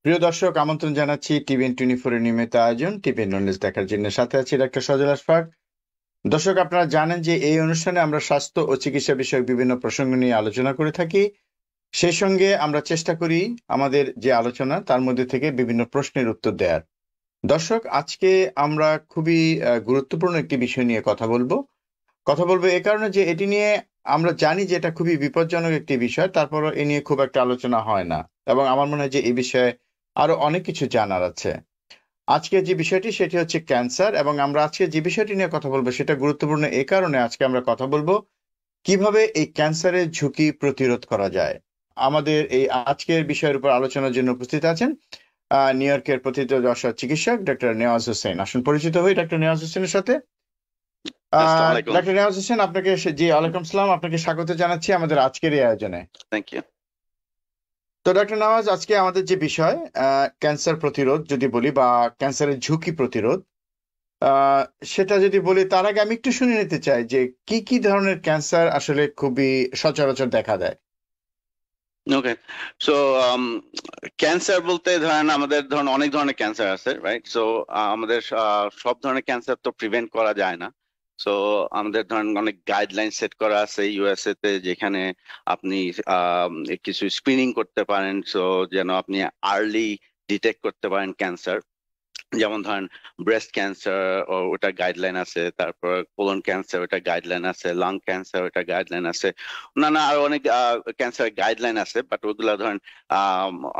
প্রিয় দর্শক, আমন্ত্রণ জানাচ্ছি TVN24 এর নিয়মিত আয়োজন TVN নলেজ দেখার জন্য। সাথে আছি ডাক্তার সজল আশফাক। দর্শক, আপনারা জানেন যে এই অনুষ্ঠানে আমরা স্বাস্থ্য ও চিকিৎসা বিষয়ক বিভিন্ন প্রসঙ্গ নিয়ে আলোচনা করে থাকি। সেই সঙ্গে আমরা চেষ্টা করি আমাদের যে আলোচনা তার মধ্যে থেকে বিভিন্ন প্রশ্নের উত্তর দেওয়ার। দর্শক, আজকে আমরা খুবই গুরুত্বপূর্ণ একটি বিষয় নিয়ে কথা বলবো এ কারণে যে এটি নিয়ে আমরা জানি যে এটা খুবই বিপজ্জনক একটি বিষয়, তারপরও এ নিয়ে খুব একটা আলোচনা হয় না, এবং আমার মনে হয় যে এই বিষয়ে আরো অনেক কিছু জানার আছে। আজকে যে বিষয়টি সেটি হচ্ছে ক্যান্সার, এবং আমরা আজকে যে বিষয়টি নিয়ে কথা বলবো সেটা গুরুত্বপূর্ণ এই কারণে আজকে আমরা কথা বলবো কিভাবে এই ক্যান্সারের ঝুঁকি প্রতিরোধ করা যায়। আমাদের এই আজকের বিষয়ের উপর আলোচনার জন্য উপস্থিত আছেন নিউ ইয়র্কের প্রথিতযশা চিকিৎসক ডক্টর নেওয়াজ হোসেন। আসুন পরিচিত হই ডক্টর নেওয়াজ হোসেনের সাথে। আসসালামু আলাইকুম। ডক্টর নেওয়াজ হোসেন, আপনাকে জি ওয়ালাইকুম সালাম, আপনাকে স্বাগত জানাচ্ছি আমাদের আজকের এই আয়োজনে। Thank you. তো ডক্টর নওয়াজ, আজকে আমাদের যে বিষয় ক্যান্সার প্রতিরোধ যদি বলি, বা ক্যান্সারের ঝুঁকি প্রতিরোধ, আহ, সেটা যদি বলি, তার আগে আমি একটু শুনে নিতে চাই যে কি কি ধরনের ক্যান্সার আসলে খুবই সচরাচর দেখা দেয়। ওকে, সো ক্যান্সার বলতে ধরেন অনেক ধরনের ক্যান্সার আছে, রাইট? সো আমাদের সব ধরনের ক্যান্সার তো প্রিভেন্ট করা যায় না। সো আমাদের ধরেন অনেক গাইডলাইন সেট করা আছে ইউএসএ তে, যেখানে আপনি কিছু স্ক্রিনিং করতে পারেন, সো যেন আপনি আর্লি ডিটেক্ট করতে পারেন ক্যান্সার। যেমন ধরেন ব্রেস্ট ক্যান্সার, ওটা গাইডলাইন আছে, তারপর কোলন ক্যান্সার, ওটা গাইডলাইন আছে, লাং ক্যান্সার, ওটা গাইডলাইন আছে, অন্যান্য আরো অনেক ক্যান্সার গাইডলাইন আছে। বাট ওগুলা ধরেন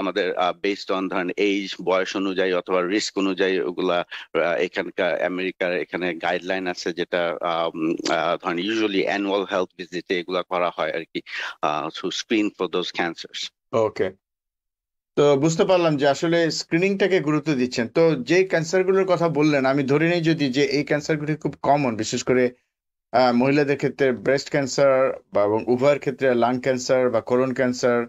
আমাদের বেসড অন ধরেন এইজ, বয়স অনুযায়ী অথবা রিস্ক অনুযায়ী ওগুলা এখানকার আমেরিকার এখানে গাইডলাইন আছে, যেটা ধরেন ইউজুয়ালি অ্যানুয়াল হেলথ ভিজিটে এগুলা করা হয় আর কি, to screen for those cancers. Okay, তো বুঝতে পারলাম যে আসলে স্ক্রিনিংটাকে গুরুত্ব দিচ্ছেন। তো যে ক্যান্সারগুলোর কথা বললেন, আমি ধরে নিই যদি যে এই ক্যান্সারগুলি খুব কমন, বিশেষ করে মহিলাদের ক্ষেত্রে ব্রেস্ট ক্যান্সার, বা এবং উভয়ের ক্ষেত্রে লাং ক্যান্সার বা কোলন ক্যান্সার,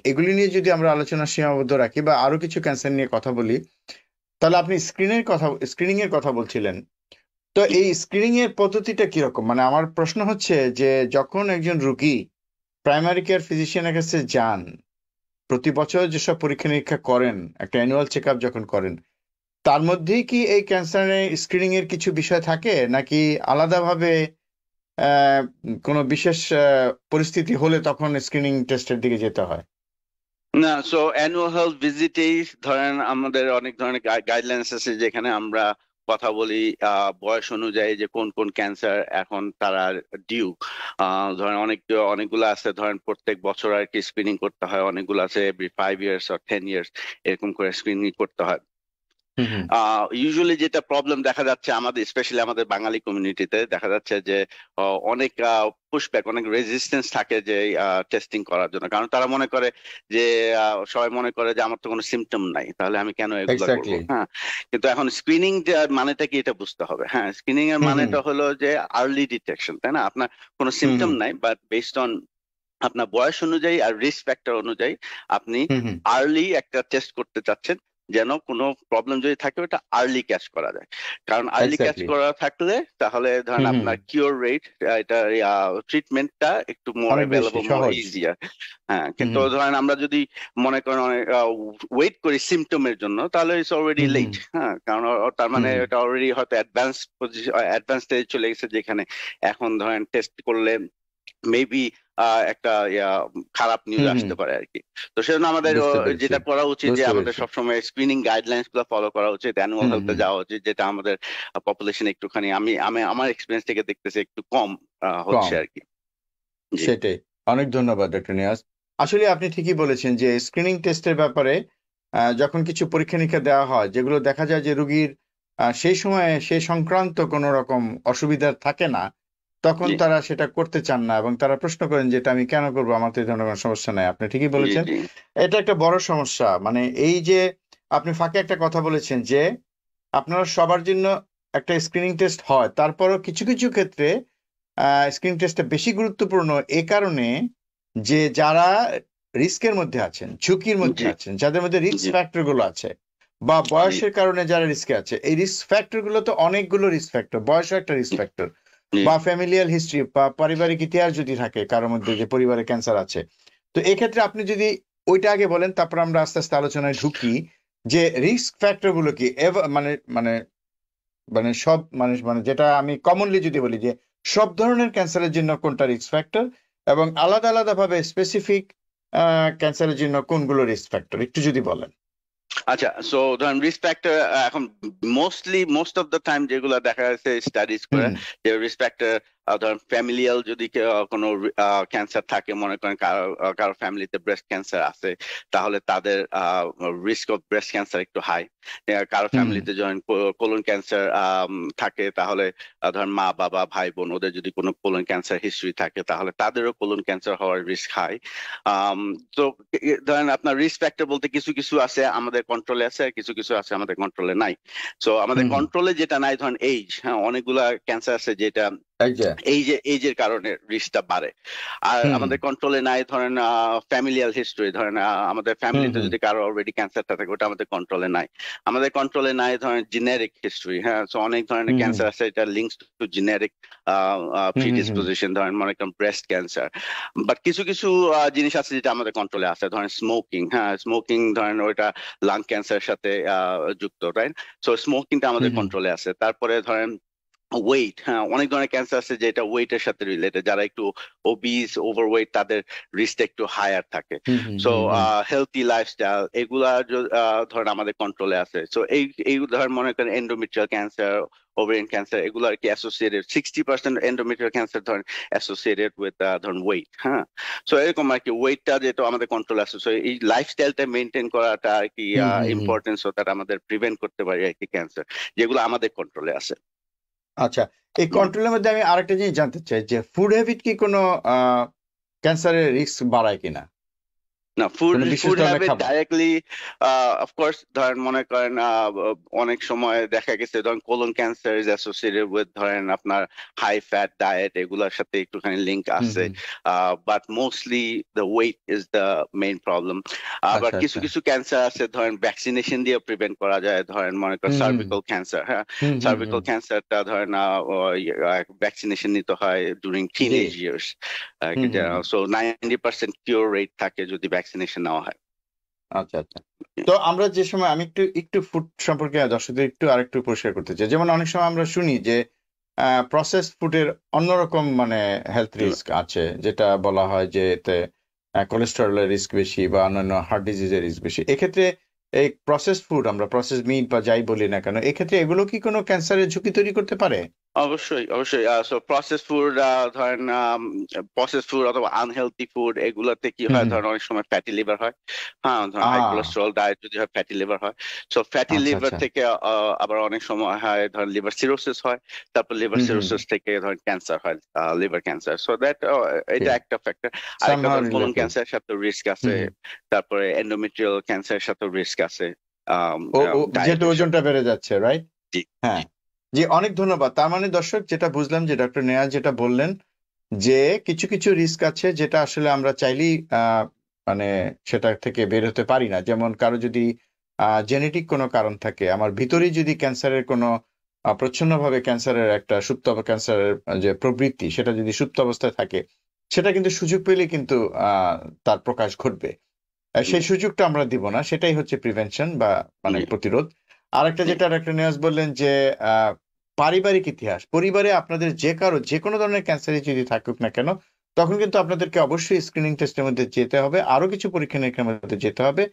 এগুলি নিয়ে যদি আমরা আলোচনা সীমাবদ্ধ রাখি বা আরো কিছু ক্যান্সার নিয়ে কথা বলি, তাহলে আপনি স্ক্রিনিং এর কথা বলছিলেন। তো এই স্ক্রিনিং এর পদ্ধতিটা কিরকম? মানে আমার প্রশ্ন হচ্ছে যে যখন একজন রোগী প্রাইমারি কেয়ার ফিজিশিয়ানের কাছে যান, প্রতি বছর যেসব পরীক্ষা নিরীক্ষা করেন, একটা অ্যানুয়াল চেক আপ যখন করেন, তার মধ্যেই কি এই ক্যান্সারের স্ক্রিনিং এর কিছু বিষয় থাকে, নাকি আলাদাভাবে আহ কোনো বিশেষ পরিস্থিতি হলে তখন স্ক্রিনিং টেস্টের দিকে যেতে হয়? না, সো অ্যানুয়াল হেলথ ভিজিটেই ধরেন আমাদের অনেক ধরনের গাইডলাইন্স আছে, যেখানে আমরা কথা বলি বয়স অনুযায়ী যে কোন কোন ক্যান্সার এখন তারা ডিউ। ধরেন অনেকগুলো আছে, ধরেন প্রত্যেক বছর আর কি স্ক্রিনিং করতে হয়, অনেকগুলো আছে এভরি 5 ইয়ার্স আর 10 ইয়ার্স এরকম করে স্ক্রিনিং করতে হয়। ইউজুয়ালি যেটা প্রবলেম দেখা যাচ্ছে আমাদের, স্পেশালি আমাদের বাঙালি কমিউনিটিতে দেখা যাচ্ছে যে অনেক পুশব্যাক, অনেক রেজিস্ট্যান্স থাকে যে টেস্টিং করার জন্য, কারণ তারা মনে করে যে সবাই মনে করে যে আমার তো কোনো সিমটম নাই, তাহলে আমি কেন এগুলা করবো? এক্স্যাক্টলি। হ্যাঁ, কিন্তু এখন স্ক্রিনিং মানেটা কি এটা বুঝতে হবে। হ্যাঁ, স্ক্রিনিং এর হুম হুম মানেটা হলো যে আর্লি ডিটেকশন, তাই না? আপনার কোনো হুম সিমটম হুম নাই, বাট বেসড অন আপনার বয়স অনুযায়ী আর রিস্ক ফ্যাক্টর অনুযায়ী আপনি হুম হুম আর্লি একটা টেস্ট করতে চাচ্ছেন, যেন কোনো প্রবলেম যদি থাকে ওটা আর্লি ক্যাচ করা যায়। কারণ আর্লি ক্যাচ এক্স্যাক্টলি। করা থাকলে তাহলে ধরেন হুম হুম আপনার কিওর রেট, এটা ট্রিটমেন্টটা একটু মোর অনেক বেশি অ্যাভেলেবল, মোর সহজ। ইজিয়ার। হ্যাঁ, হুম কিন্তু হুম ধরেন আমরা যদি মনে করেন অনেক ওয়েট করি সিমটমের জন্য, তাহলে it's already hmm hmm late. হ্যাঁ, কারণ তার মানে হুম এটা অলরেডি হয়তো অ্যাডভান্স পজিশন, অ্যাডভান্স স্টেজে চলে গেছে, যেখানে এখন ধরেন টেস্ট করলে মেবি একটা খারাপ নিউজ হুম হুম আসতে পারে আর কি। তো সেজন্য আমাদের বুঝতে পেরেছি, যেটা করা উচিত যে বুঝতে আমাদের পেরেছি। সবসময় স্ক্রিনিং গাইডলাইন্স গুলো ফলো করা উচিত, অ্যানুয়াল হুম হেলথে হুম যাওয়া উচিত, যেটা আমাদের পপুলেশন একটুখানি, আমি আমি আমার এক্সপিরিয়েন্স থেকে দেখতেছি একটু কম হচ্ছে কম। আর কি। জি। সেটাই। অনেক ধন্যবাদ ডক্টর নিয়াজ। আসলে আপনি ঠিকই বলেছেন যে স্ক্রিনিং টেস্টের ব্যাপারে যখন কিছু পরীক্ষা নিরীক্ষা দেওয়া হয়, যেগুলো দেখা যায় যে রুগীর সেই সময়ে সেই সংক্রান্ত কোনো রকম অসুবিধা থাকে না, তখন জি। তারা সেটা করতে চান না, এবং তারা প্রশ্ন করেন যে এটা আমি কেন করবো, আমার তো এই ধরনের কোনো সমস্যা নাই। আপনি ঠিকই জি। বলেছেন, জি। এটা একটা বড় সমস্যা। মানে এই যে আপনি ফাঁকে একটা কথা বলেছেন যে আপনারা সবার জন্য একটা স্ক্রিনিং টেস্ট হয়, তারপরও কিছু কিছু ক্ষেত্রে স্ক্রিনিং টেস্টটা বেশি গুরুত্বপূর্ণ এ কারণে যে যারা রিস্কের মধ্যে আছেন, ঝুঁকির মধ্যে জি। আছেন, যাদের মধ্যে রিস্ক জি। ফ্যাক্টর গুলো আছে, বা জি। বয়সের কারণে যারা রিস্কে আছে, এই রিস্ক ফ্যাক্টর গুলো তো অনেকগুলো রিস্ক ফ্যাক্টর, বয়সও একটা রিস্ক ফ্যাক্টর, জি। বা ফ্যামিলিয়াল হিস্ট্রি বা পারিবারিক ইতিহাস যদি থাকে কারোর মধ্যে যে পরিবারে ক্যান্সার আছে। তো এক্ষেত্রে আপনি যদি ওইটা আগে বলেন, তারপর আমরা আস্তে আস্তে আলোচনায় ঢুকি যে রিস্ক ফ্যাক্টর গুলো কি, মানে মানে মানে সব মানুষ, মানে যেটা আমি কমনলি যদি বলি যে সব ধরনের ক্যান্সারের জন্য কোনটা রিস্ক ফ্যাক্টর, এবং আলাদা আলাদা ভাবে স্পেসিফিক ক্যান্সারের জন্য কোনগুলো রিস্ক ফ্যাক্টর, একটু যদি বলেন। আচ্ছা, সো ধরেন রিস্ক ফ্যাক্টর এখন মোস্ট অফ দ্য টাইম যেগুলো দেখা যাচ্ছে স্টাডিজ করে, হুম যে রিস্ক ফ্যাক্টর ধরেন ফ্যামিলিয়াল যদি কোনো ক্যান্সার থাকে, মনে করেন কারো ফ্যামিলিতে ব্রেস্ট ক্যান্সার আছে, তাহলে তাদের রিস্ক অফ ব্রেস্ট ক্যান্সার একটু হাই। কারো হুম ফ্যামিলিতে যখন কোলন ক্যান্সার থাকে, তাহলে ধরেন মা বাবা ভাই বোন ওদের যদি কোনো কোলন ক্যান্সার হিস্ট্রি থাকে, তাহলে তাদেরও কোলন ক্যান্সার হওয়ার রিস্ক হাই। আম, তো ধরেন আপনার রিস্ক ফ্যাক্টর বলতে কিছু কিছু আছে আমাদের কন্ট্রোলে আছে, আর কিছু কিছু আছে আমাদের কন্ট্রোলে নাই। সো আমাদের হুম কন্ট্রোলে যেটা নাই, ধরেন এইজ, হ্যাঁ, অনেকগুলা ক্যান্সার আছে যেটা এই যে এইজের কারণে রিস্কটা বাড়ে। আর হুম আমাদের কন্ট্রোলে নাই ধরেন ফ্যামিলিয়াল হিস্ট্রি, ধরেন আমাদের হুম ফ্যামিলিতে হুম যদি কারো অলরেডি ক্যান্সারটা থাকে, ওটা আমাদের কন্ট্রোলে নাই। আমাদের কন্ট্রোলে নাই ধরেন জেনেরিক হিস্ট্রি, হ্যাঁ, সো অনেক ধরনের হুম হুম ক্যান্সার আছে এটা লিঙ্কস টু জেনেরিক হুম হুম প্রিডিসপোজিশন, ধরেন মনে করেন ব্রেস্ট ক্যান্সার। বাট কিছু কিছু জিনিস আছে যেটা আমাদের কন্ট্রোলে আছে, ধরেন স্মোকিং, হ্যাঁ, স্মোকিং ধরেন ওইটা লাং ক্যান্সারের সাথে যুক্ত, রাইট? সো স্মোকিংটা আমাদের হুম হুম কন্ট্রোলে আছে। তারপরে ধরেন ওয়েট, হ্যাঁ, অনেক ধরনের ক্যান্সার আছে যেটা ওয়েটের সাথে রিলেটেড, যারা একটু ওবিস ওভারওয়েট তাদের রিস্ক একটু হায়ার থাকে। হুম হুম সো হুম হুম হেলথি লাইফস্টাইল এগুলা ধরেন আমাদের কন্ট্রোলে আছে। সো এই ধরেন মনে করেন এন্ডোমেট্রিয়াল ক্যান্সার, ওভারিয়ান ক্যান্সার, এগুলো আর কি অ্যাসোসিয়েটেড, 60% এন্ডোমেট্রিয়াল ক্যান্সার ধরেন অ্যাসোসিয়েটেড উইথ ধরেন ওয়েট, হ্যাঁ। সো এরকম আর কি, ওয়েটটা যেহেতু আমাদের কন্ট্রোল আছে, সো এই লাইফস্টাইলটা মেনটেন করাটা আর কি হুম হুম হুম। ইম্পর্টেন্স, সো দ্যাট আমাদের প্রিভেন্ট করতে পারি আর কি ক্যান্সার, যেগুলো আমাদের কন্ট্রোলে আছে। আচ্ছা, এই কন্ট্রোলের মধ্যে আমি আরেকটা জিনিস জানতে চাই যে ফুড হ্যাবিট কি কোনো ক্যান্সারের রিস্ক বাড়ায় কিনা, না, ফুড কোনো বিশেষ ফুড ধরনের হ্যাবিট খাবার? ডাইরেক্টলি অফকোর্স ধরেন মনে করেন অনেক সময় দেখা গেছে ধরেন colon cancer is associated with ধরেন আপনার হাই ফ্যাট ডায়েট, এগুলোর সাথে একটুখানি লিঙ্ক হুম আছে। Hmm but mostly the weight is the main problem. আবার আচ্ছা কিছু আচ্ছা কিছু ক্যান্সার আছে ধরেন ভ্যাকসিনেশন দিয়ে প্রিভেন্ট করা যায়, ধরেন মনে করেন হুম হুম সার্ভিক্যাল ক্যান্সার, হ্যাঁ, হুম হুম হুম সার্ভিক্যাল ক্যান্সারটা ধরেন ভ্যাকসিনেশন নিতে হয় ডিউরিং জি টিনেজ ইয়ার্স। হুম হুম হুম সো 90% কিওর রেট থাকে যদি ভ্যাকসিনেশন নেওয়া হয়। আচ্ছা আচ্ছা। তো আমরা যে সময়, আমি একটু একটু ফুড সম্পর্কে দর্শকদের একটু আরেকটু পরিষ্কার করতে চাই, যেমন অনেক সময় আমরা শুনি যে প্রসেস ফুডের অন্যরকম মানে হেলথ রিস্ক আছে, যেটা বলা হয় যে এতে কোলেস্টেরলের রিস্ক বেশি বা অন্যান্য হার্ট ডিজিজের রিস্ক বেশি। এক্ষেত্রে এই প্রসেস ফুড, আমরা প্রসেস মিট বা যাই বলি না কেন, এক্ষেত্রে এগুলো কি কোনো ক্যান্সারের ঝুঁকি তৈরি করতে পারে? অবশ্যই অবশ্যই। সো প্রসেস ফুড, ধরেন প্রসেস ফুড অথবা আনহেলথি ফুড, এগুলাতে কি হুম হয়, হুম ধরেন অনেক সময় ফ্যাটি লিভার হয়, হ্যাঁ, ধরেন হাই আহ কোলেস্টেরল ডায়েট যদি হয় ফ্যাটি লিভার হয়। সো ফ্যাটি আচ্ছা লিভার আচ্ছা। থেকে আবার অনেক সময় হয় ধরেন লিভার সিরোসিস হয়, তারপর লিভার হুম হুম সিরোসিস থেকে ধরেন ক্যান্সার হয়, লিভার ক্যান্সার। সো দ্যাট এটা ঠিক, একটা ফ্যাক্টর। আরেকটা সামহাউ ধরেন কোলন রিলেটেড। ক্যান্সারের সাথে রিস্ক আছে, হুম হুম। তারপরে এন্ডোমেট্রিয়াল ক্যান্সারের সাথে রিস্ক আছে ও ও যেহেতু ডায়েটের সাথে। ওজনটা বেড়ে যাচ্ছে, রাইট? জি হ্যাঁ। জি। জি, অনেক ধন্যবাদ। তার মানে দর্শক, যেটা বুঝলাম যে ডক্টর নেয়াজ যেটা বললেন যে কিছু কিছু রিস্ক আছে যেটা আসলে আমরা চাইলেই মানে সেটা থেকে বের হতে পারি না। যেমন কারো যদি জেনেটিক কোনো কারণ থাকে, আমার ভিতরেই যদি ক্যান্সারের কোনো প্রচ্ছন্নভাবে ক্যান্সারের একটা সুপ্ত ক্যান্সারের যে প্রবৃত্তি, সেটা যদি সুপ্ত অবস্থায় থাকে, সেটা কিন্তু সুযোগ পেলে কিন্তু তার প্রকাশ ঘটবে। সেই সুযোগটা আমরা দিব না, সেটাই হচ্ছে প্রিভেনশন বা মানে জি প্রতিরোধ। আরেকটা জি যেটা ডক্টর নিয়াজ বললেন যে পারিবারিক ইতিহাস, পরিবারে আপনাদের যে কারো যে কোনো ধরনের ক্যান্সারই যদি থাকুক না কেন, তখন কিন্তু আপনাদেরকে অবশ্যই স্ক্রিনিং টেস্টের মধ্যে যেতে হবে, আরো কিছু পরীক্ষা নিরীক্ষার মধ্যে যেতে হবে,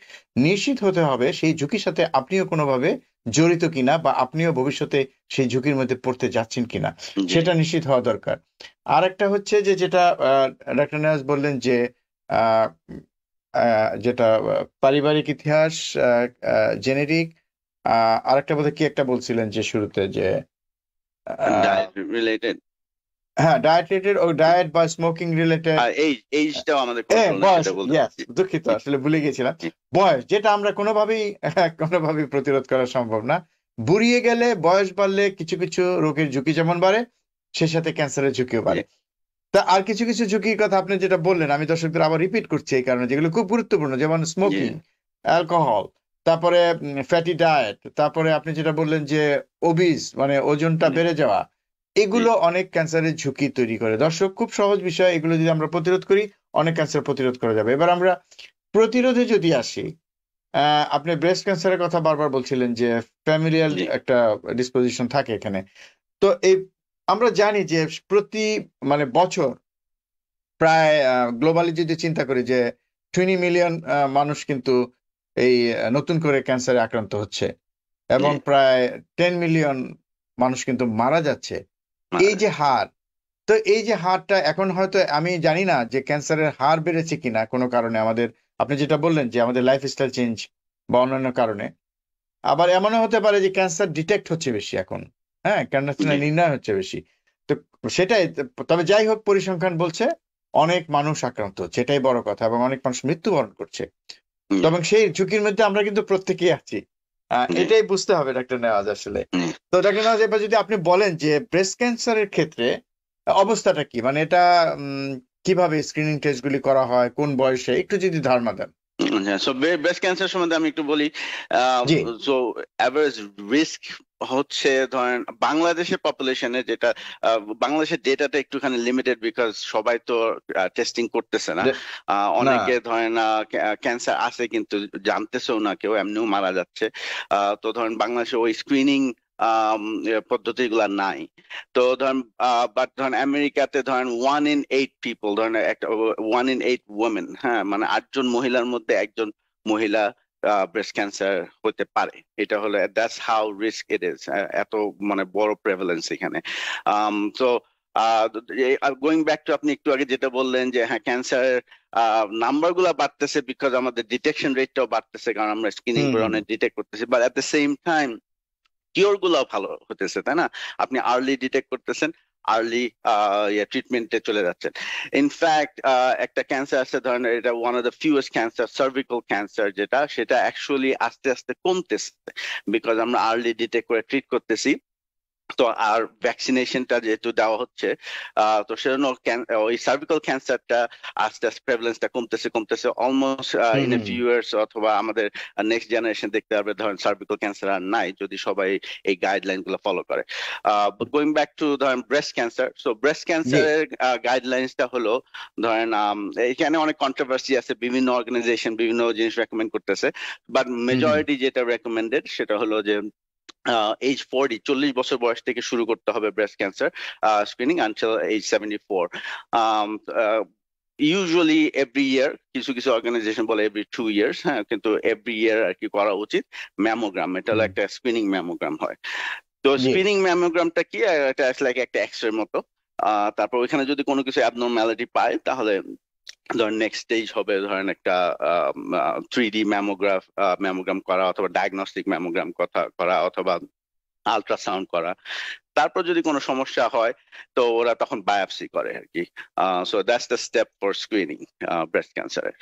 নিশ্চিত হতে হবে সেই ঝুঁকির সাথে আপনিও কোনোভাবে জড়িত কিনা বা আপনিও ভবিষ্যতে সেই ঝুঁকির মধ্যে পড়তে যাচ্ছেন কিনা, জি সেটা নিশ্চিত হওয়া দরকার। আর একটা হচ্ছে যে যেটা ডক্টর নিয়াজ বললেন যে আহ, যেটা পারিবারিক ইতিহাস, জেনেটিক, আরেকটা বোধহয় কি একটা বলছিলেন যে শুরুতে যে আহ, ডায়েট রিলেটেড। হ্যাঁ, ডায়েট রিলেটেড, ও ডায়েট বা স্মোকিং রিলেটেড। আর এইজটাও আমাদের কন্ট্রোল নেই, বয়স, সেটা বলতে ইয়েস, চাচ্ছি। দুঃখিত, জি আসলে ভুলে গেছিলাম। জি বয়স, যেটা আমরা কোনোভাবেই কোনোভাবেই প্রতিরোধ করা সম্ভব না। বুড়িয়ে গেলে, বয়স বাড়লে কিছু কিছু রোগের ঝুঁকি যেমন বাড়ে, সেই সাথে ক্যান্সারের ঝুঁকিও জি বাড়ে। তা আর কিছু কিছু ঝুঁকির কথা আপনি যেটা বললেন, আমি দর্শকদের আবার রিপিট করছি এই কারণে, যেগুলো খুব গুরুত্বপূর্ণ, যেমন জি স্মোকিং, অ্যালকোহল, তারপরে ফ্যাটি ডায়েট, তারপরে আপনি যেটা বললেন যে ওবিস মানে ওজনটা জি বেড়ে যাওয়া, জি এগুলো অনেক ক্যান্সারের ঝুঁকি তৈরি করে। দর্শক, খুব সহজ বিষয়, এগুলো যদি আমরা প্রতিরোধ করি, অনেক ক্যান্সার প্রতিরোধ করা যাবে। এবার আমরা প্রতিরোধে যদি আসি, আপনি ব্রেস্ট ক্যান্সারের কথা বারবার বলছিলেন যে ফ্যামিলিয়াল জি একটা ডিসপোজিশন থাকে এখানে। তো এই আমরা জানি যে প্রতি মানে বছর প্রায় গ্লোবালি যদি চিন্তা করি যে 20 মিলিয়ন মানুষ কিন্তু এই নতুন করে ক্যান্সারে আক্রান্ত হচ্ছে এবং জি প্রায় 10 মিলিয়ন মানুষ কিন্তু মারা যাচ্ছে। মারা এই যে হার, তো এই যে হারটা এখন হয়তো আমি জানি না যে ক্যান্সারের হার বেড়েছে কিনা কোনো কারণে আমাদের, আপনি যেটা বললেন যে আমাদের লাইফস্টাইল চেঞ্জ বা অন্যান্য কারণে। আবার এমনও হতে পারে যে ক্যান্সার ডিটেক্ট হচ্ছে বেশি এখন, হ্যাঁ, ক্যান্সার জি নির্ণয় হচ্ছে বেশি। তো সেটাই, তবে যাই হোক পরিসংখ্যান বলছে অনেক মানুষ আক্রান্ত হচ্ছে, এটাই বড় কথা, এবং অনেক মানুষ মৃত্যুবরণ করছে। জি তবে সেই ঝুঁকির মধ্যে আমরা কিন্তু প্রত্যেকেই আছি। জি এটাই বুঝতে হবে ডাক্তার নেওয়াজ আসলে। জি। তো ডাক্তার নেওয়াজ, এবার যদি আপনি বলেন যে ব্রেস্ট ক্যান্সারের ক্ষেত্রে অবস্থাটা কি, মানে এটা কিভাবে স্ক্রিনিং টেস্ট গুলি করা হয়, কোন বয়সে, একটু যদি ধারণা দেন। সো ব্রেস্ট ক্যান্সার সম্বন্ধে আমি একটু বলি। জি। সো অ্যাভারেজ রিস্ক হচ্ছে ধরেন বাংলাদেশের পপুলেশনে যেটা, বাংলাদেশের ডেটাটা একটুখানি লিমিটেড বিকজ সবাই তো টেস্টিং করতেছে না। যে- না। অনেকে ধরেন ক্যান্সার আছে কিন্তু জানতেছেও না, কেউ এমনিও মারা যাচ্ছে। তো ধরেন বাংলাদেশে ওই স্ক্রিনিং পদ্ধতিগুলা নাই। তো ধরেন বাট ধরেন আমেরিকাতে ধরেন 1 in 8 পিপল, ধরেন একটা 1 in 8 ওমেন, হ্যাঁ, মানে 8 জন মহিলার মধ্যে একজন মহিলা ব্রেস্ট ক্যান্সার হতে পারে। এটা হলো that's how risk it is, এত মানে বড় প্রেভালেন্স এখানে। তো গোয়িং ব্যাক টু আপনি একটু আগে যেটা বললেন যে হ্যাঁ ক্যান্সারের নাম্বার গুলা বাড়তেছে বিকজ আমাদের ডিটেকশন রেটটাও বাড়তেছে, কারণ আমরা স্ক্রিনিং হুম করে হুম। অনেক ডিটেক্ট করতেছি, but at the same time cure গুলো ভালো হতেছে, তাই না? আপনি আর্লি ডিটেক্ট করতেছেন, আর্লি ট্রিটমেন্টে চলে যাচ্ছেন। ইনফ্যাক্ট একটা ক্যান্সার আছে ধরেন, এটা one of the fewest cancer, cervical cancer, যেটা সেটা অ্যাকচুয়ালি আস্তে আস্তে কমতেছে বিকজ আমরা আর্লি ডিটেক্ট করে ট্রিট করতেছি। তো আর ভ্যাকসিনেশনটা যেহেতু দেওয়া হচ্ছে, তো সেজন্য ওই সার্ভিক্যাল ক্যান্সারটা আস্তে আস্তে প্রেভালেন্সটা কমতেছে কমতেছে, almost hmm in a hmm. Few years অথবা আমাদের নেক্সট জেনারেশন দেখতে পারবে ধরেন সার্ভিক্যাল ক্যান্সার আর নাই, যদি সবাই এই গাইডলাইন গুলো ফলো করে। গোয়িং ব্যাক টু ধরেন ব্রেস্ট ক্যান্সার, সো ব্রেস্ট জি। ক্যান্সারের গাইডলাইন্সটা হলো ধরেন এখানে অনেক কন্ট্রোভার্সি আছে, বিভিন্ন অর্গানাইজেশন বিভিন্ন জিনিস রেকমেন্ড করতেছে, বাট হুম হুম। মেজরিটি যেটা রেকমেন্ডেড সেটা হলো যে এজ 40, 40 বছর বয়স থেকে শুরু করতে হবে breast cancer screening until age 74। Usually every year, কিছু কিছু অর্গানাইজেশন বলে এভরি 2 ইয়ার্স, হ্যাঁ, কিন্তু এভরি ইয়ার আর কি করা উচিত। ম্যামোগ্রাম, এটা হলো হুম। একটা স্ক্রিনিং ম্যামোগ্রাম হয়। তো জি। স্ক্রিনিং ম্যামোগ্রামটা কি, এটা আসলে একটা এক্স রে মতো। তারপর ওইখানে যদি কোনো কিছু অ্যাবনর্মালিটি পায় তাহলে ধরেন নেক্সট স্টেজ হবে ধরেন একটা 3D ম্যামোগ্রাম করা, অথবা ডায়াগনস্টিক ম্যামোগ্রাম করা, অথবা আল্ট্রাসাউন্ড করা। তারপর যদি কোনো সমস্যা হয় তো ওরা তখন বায়োপসি করে আর কি। So that's the step for screening breast ক্যান্সারের।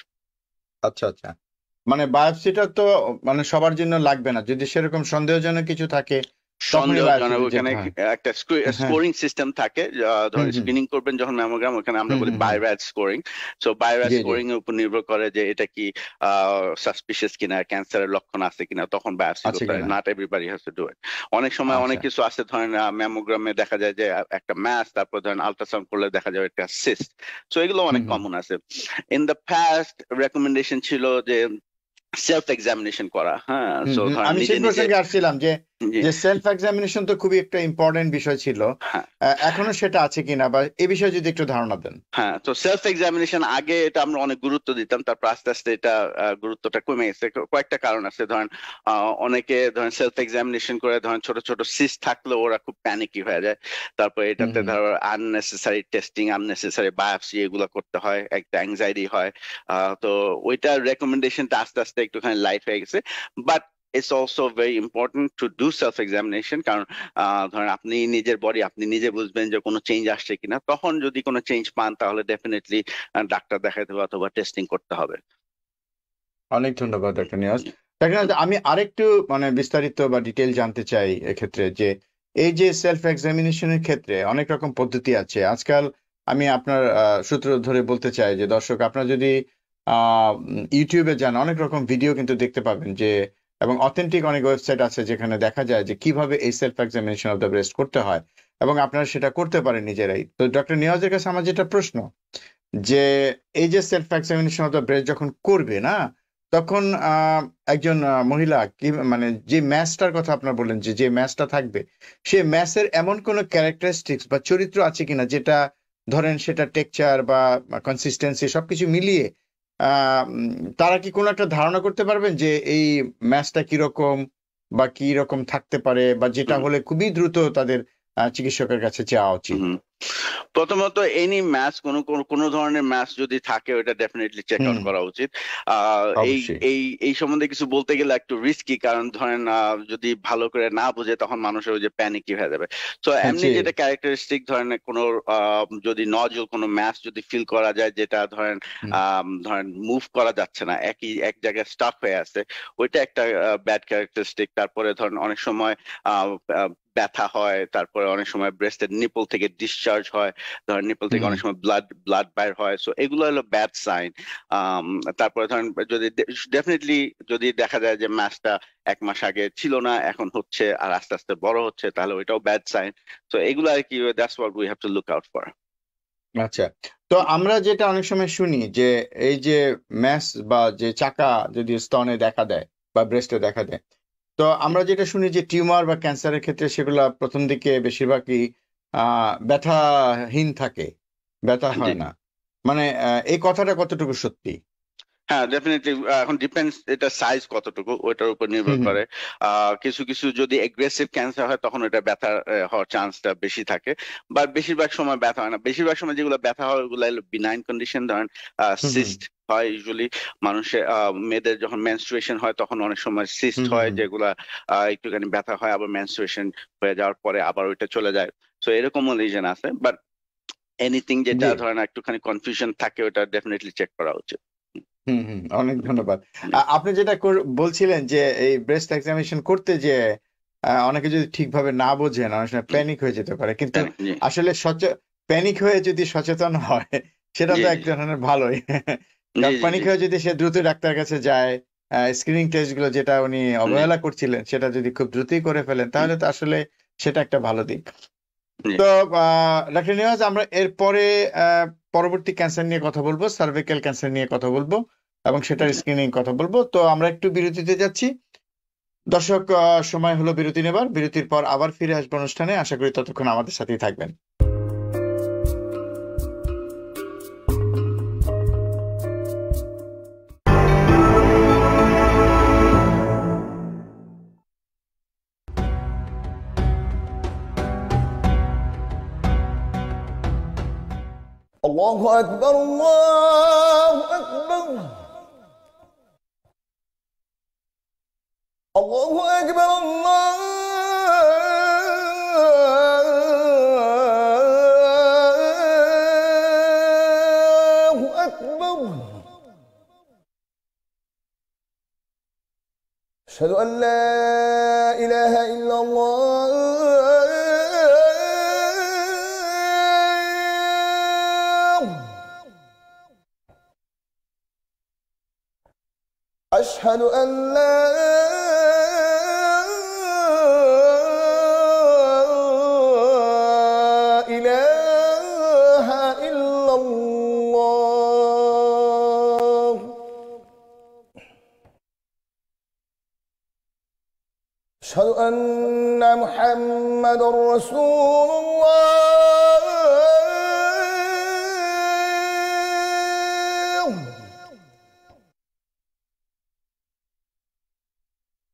আচ্ছা আচ্ছা, মানে বায়োপসিটা তো মানে সবার জন্য লাগবে না, যদি সেরকম সন্দেহজনক কিছু থাকে তখনই সন্দেহজনক বায়োপসিতে ওখানে যেতে হয়। একটা হ্যাঁ। স্কোরিং সিস্টেম থাকে। হুম ধরেন হুম। স্ক্রিনিং করবেন যখন ম্যামোগ্রাম, ওখানে আমরা হুম বলি হুম হুম। বায়োরাজ স্কোরিং। সো বায়োরাজ জি জি। স্কোরিং এর উপর নির্ভর করে যে এটা কি সাসপিশিয়াস কিনা, ক্যান্সারের লক্ষণ আছে কিনা, তখন বায়োপসি আছে করতে হয়। কিনা। Not everybody has to do it. অনেক সময় অনেক আচ্ছা। কিছু আছে ধরেন ম্যামোগ্রামে দেখা যায় যে একটা ম্যাস, তারপর ধরেন আল্ট্রাসাউন্ড করলে দেখা যাবে একটা সিস্ট। সো এগুলো হুম অনেক হুম। কমন আছে। ইন দ্য পাস্ট রেকমেন্ডেশন ছিল যে সেলফ এক্সামিনেশন করা, হ্যাঁ, হুম সো হুম, ধরেন আমি নিজে সেই নিজে। প্রসঙ্গে আসছিলাম যে জি যে সেলফ এক্সামিনেশন তো খুবই একটা ইম্পর্টেন্ট বিষয় ছিল। হ্যাঁ এখনো সেটা আছে কিনা, বা এ বিষয়ে যদি একটু ধারণা দেন। হ্যাঁ। তো সেলফ এক্সামিনেশন আগে এটা আমরা অনেক গুরুত্ব দিতাম, তারপর আস্তে আস্তে এটা গুরুত্বটা কমে গেছে। কয়েকটা কারণ আছে, ধরেন অনেকে ধরেন সেলফ এক্সামিনেশন করে ধরেন ছোট ছোট সিস্ট থাকলে ওরা খুব প্যানিকি হয়ে যায়। তারপর হুম এটাতে হুম। ধর আননেসেসারি টেস্টিং, আননেসেসারি বায়োপসি এগুলো করতে হয়, একটা অ্যাংজাইটি হয়। তো ওইটার রেকমেন্ডেশনটা আস্তে আস্তে একটুখানি লাইট হয়ে গেছে। But it's also very important to do self examination, কারণ ধরেন আপনি নিজের বডি আপনি নিজে বুঝবেন যে কোনো চেঞ্জ আসছে কিনা। তখন যদি কোনো চেঞ্জ পান তাহলে ডেফিনেটলি ডাক্তার দেখাতে হবে অথবা টেস্টিং করতে হবে। অনেক ধন্যবাদ ডক্টর নিয়াজ। ডক্টর নিয়াজ, আমি আরেকটু মানে বিস্তারিত বা ডিটেল জানতে চাই এক্ষেত্রে, যে এই যে সেলফ এক্সামিনেশনের ক্ষেত্রে অনেক রকম পদ্ধতি আছে আজকাল। আমি আপনার সূত্র ধরে বলতে চাই যে দর্শক, আপনারা যদি ইউটিউবে যান অনেক রকম ভিডিও কিন্তু দেখতে পাবেন, যে এবং অথেন্টিক অনেক ওয়েবসাইট আছে যেখানে দেখা যায় যে কিভাবে এই self examination of the breast করতে হয়, এবং আপনারা সেটা করতে পারেন নিজেরাই। তো ডক্টর নিয়াজের কাছে আমার যেটা প্রশ্ন, যে এই যে self examination of the breast যখন করবে না, তখন একজন মহিলা কি মানে যে ম্যাচটার কথা আপনার বললেন, যে যে ম্যাচটা থাকবে, সে ম্যাচের এমন কোনো ক্যারেক্টারিস্টিক্স বা চরিত্র আছে কিনা, যেটা ধরেন সেটা টেক্সচার বা কনসিস্টেন্সি সবকিছু মিলিয়ে তারা কি কোনো একটা ধারণা করতে পারবেন যে এই ম্যাচটা কিরকম বা কি রকম থাকতে পারে, বা যেটা হুম হলে খুবই দ্রুত তাদের চিকিৎসকের কাছে যাওয়া উচিত? হুম প্রথমত এনি ম্যাচ কোনো ধরনের ম্যাচ যদি থাকে ওটা ডেফিনেটলি চেক আউট হুম। করা উচিত। আহ, এই অবশ্যই। এই এই সম্বন্ধে কিছু বলতে গেলে একটু রিস্কি, কারণ ধরেন যদি ভালো করে না বুঝে তখন মানুষের ওই যে প্যানিক হয়ে যাবে। তো এমনি জি। যেটা ক্যারেক্টারিস্টিক ধরেন কোনো যদি নজল কোনো ম্যাচ যদি ফিল করা যায় যেটা ধরেন হুম ধরেন মুভ করা যাচ্ছে না, এক জায়গায় স্টাক হয়ে আছে, ওইটা একটা ব্যাড ক্যারেক্টারিস্টিক। তারপরে ধরেন অনেক সময় আহ, আহ, ব্যথা হয়, তারপরে অনেক সময় ব্রেস্টের নিপল থেকে ডিসচার্জ হয়, ধরেন নিপল থেকে হুম অনেক সময় ব্লাড ব্লাড বাইর হয়, সো এগুলো হলো ব্যাড সাইন। তারপরে ধরেন যদি ডেফিনেটলি যদি দেখা যায় যে ম্যাচটা 1 মাস আগে ছিল না, এখন হচ্ছে আর আস্তে আস্তে বড় হচ্ছে, তাহলে ওইটাও ব্যাড সাইন। তো এগুলো আর কি, that's what we have to look out for. আচ্ছা। তো আমরা যেটা অনেক সময় শুনি যে এই যে ম্যাস বা যে চাকা যদি স্তনে দেখা দেয় বা ব্রেস্টে দেখা দেয়, তো আমরা যেটা শুনি যে টিউমার বা ক্যান্সারের ক্ষেত্রে সেগুলা প্রথম দিকে বেশিরভাগই ব্যথাহীন থাকে, ব্যথা জি। হয় না। মানে এই কথাটা কতটুকু সত্যি? হ্যাঁ, ডেফিনেটলি। এখন ডিপেন্ডস, এটা সাইজ কতটুকু ওইটার উপর নির্ভর হুম হুম করে। কিছু কিছু যদি এগ্রেসিভ ক্যান্সার হয় তখন ওটা ব্যথা হওয়ার চান্সটা বেশি থাকে, বা বেশিরভাগ সময় ব্যথা হয় না। বেশিরভাগ সময় যেগুলো ব্যথা হয় ওগুলো হলো বিনাইন কন্ডিশন, ধরেন হুম হুম সিস্ট হয় ইউজুয়ালি মানুষের, মেয়েদের যখন মেনস্ট্রুয়েশন হয় তখন অনেক সময় সিস্ট হুম হুম হয়, হুম। যেগুলা একটুখানি ব্যথা হয়, আবার মেনস্ট্রুয়েশন হয়ে যাওয়ার পরে আবার ওইটা চলে যায়। তো এরকমও লিজেন আছে, বাট এনিথিং যেটা জি। ধরেন একটুখানি কনফিউশন থাকে ওটা ডেফিনেটলি চেক করা উচিত। হুম হুম, অনেক ধন্যবাদ। জি। আপনি যেটা বলছিলেন যে এই ব্রেস্ট এক্সামিনেশন করতে যে অনেকে যদি ঠিকভাবে না বোঝেন অনেক সময় হুম, প্যানিক হয়ে যেতে পারে, কিন্তু জানি। জি আসলে প্যানিক হয়ে যদি সচেতন হয় সেটা জি তো জি এক ধরনের ভালোই। জি কারণ জি প্যানিক জি হয়ে যদি সে দ্রুত ডাক্তার কাছে যায়, স্ক্রিনিং টেস্ট গুলো যেটা উনি জি অবহেলা করছিলেন সেটা যদি খুব দ্রুতই করে ফেলেন, হুম, তাহলে তো আসলে সেটা একটা ভালো দিক। জি তো ডাক্তার নিয়াজ, আমরা এরপরে পরবর্তী ক্যান্সার নিয়ে কথা বলবো, সার্ভিক্যাল ক্যান্সার নিয়ে কথা বলবো এবং সেটার জি। স্ক্রিনিং কথা বলবো। তো আমরা একটু বিরতিতে যাচ্ছি। দর্শক, সময় হলো বিরতি নেবার। বিরতির পর আবার ফিরে আসবো অনুষ্ঠানে। আশা করি ততক্ষণ আমাদের সাথেই থাকবেন। الله أكبر الله أكبر الله أكبر الله أكبر. أشهد أن لا إله إلا الله. أشهد أن لا إله إلا الله. أشهد أن محمد رسول الله.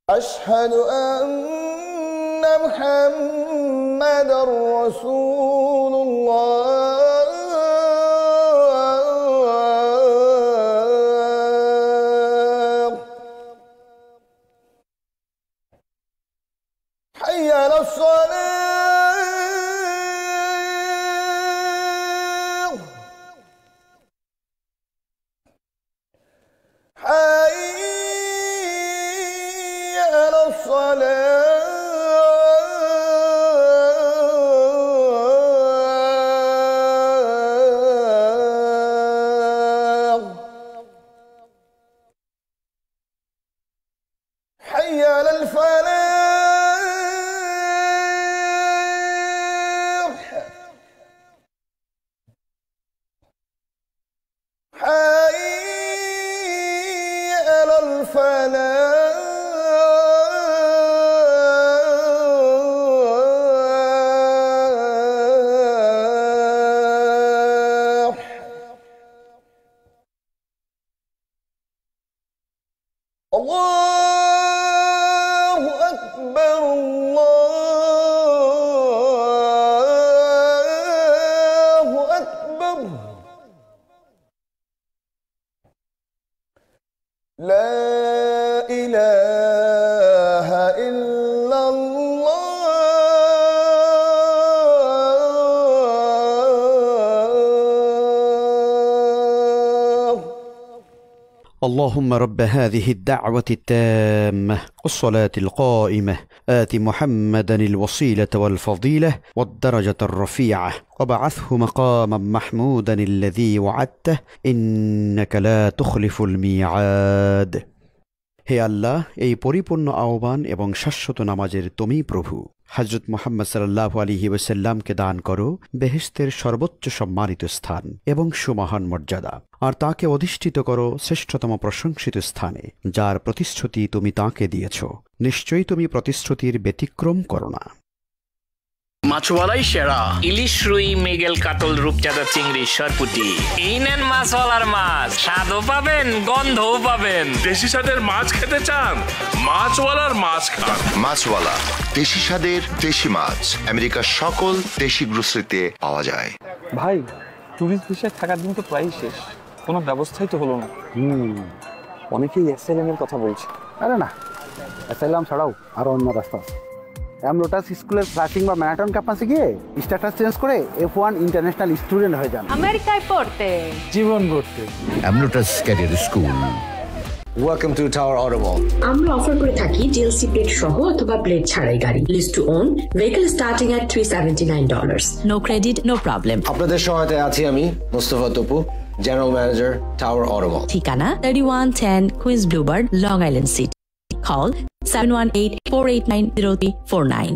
أشهد أن محمد رسول الله. حي على الصلاة. حي على الصلاة. حي على الفلاح. الفلاح الله أكبر الله أكبر لا إله إلا الله اللهم رب هذه الدعوة التامة والصلاة القائمة آت محمدا الوسيلة والفضيلة والدرجة الرفيعة وبعثه مقاما محمودا الذي وعدته إنك لا تخلف الميعاد হে আল্লাহ, এই পরিপূর্ণ আহ্বান এবং শাশ্বত নামাজের তুমি প্রভু। হযরত মুহাম্মদ সাল্লাল্লাহু আলাইহি ওয়াসাল্লামকে দান করো বেহেশতের সর্বোচ্চ সম্মানিত স্থান এবং সুমহান মর্যাদা, আর তাকে অধিষ্ঠিত করো শ্রেষ্ঠতম প্রশংসিত স্থানে, যার প্রতিশ্রুতি তুমি তাকে দিয়েছ। নিশ্চয়ই তুমি প্রতিশ্রুতির ব্যতিক্রম করো না। মাছওয়ালাই সেরা ইলিশ, রুই, মৃগেল, কাতল, রূপচাঁদা, চিংড়ি, সরপুঁটি। এই নেন মাছওয়ালার মাছ, স্বাদও পাবেন গন্ধও পাবেন। দেশি স্বাদের মাছ খেতে চান? মাছওয়ালার মাছ খান। মাছওয়ালা, দেশি স্বাদের দেশি মাছ আমেরিকার সকল দেশি গ্রোসারিতে পাওয়া যায়। ভাই, টুরিস্ট ভিসায় থাকার দিন তো প্রায় শেষ, কোনো ব্যবস্থাই তো হলো না। অনেকেই অ্যাসাইলামের কথা বলছে। আরে না, অ্যাসাইলাম ছাড়াও আরো অন্য রাস্তা আছে। অ্যামলোটাস স্কুলের ফ্লাশিং বা ম্যারাথন ক্যাম্পাসে গিয়ে স্ট্যাটাস চেঞ্জ করে F1 ইন্টারন্যাশনাল স্টুডেন্ট হয়ে যান। আমেরিকায় পড়তে, জীবন গড়তে। অ্যামলোটাস career school. Welcome to Tower Auto Mall. আমরা অফার করে থাকি DLC প্লেট সহ অথবা প্লেট ছাড়াই গাড়ি। Lease to own, vehicle starting at $379. No credit, no problem. আপনাদের সহায়তায় আছি আমি, Mostafa Tapu, general manager, tower auto mall. ঠিকানা 3110 Queens boulevard, long island city. Call 718-489-0349।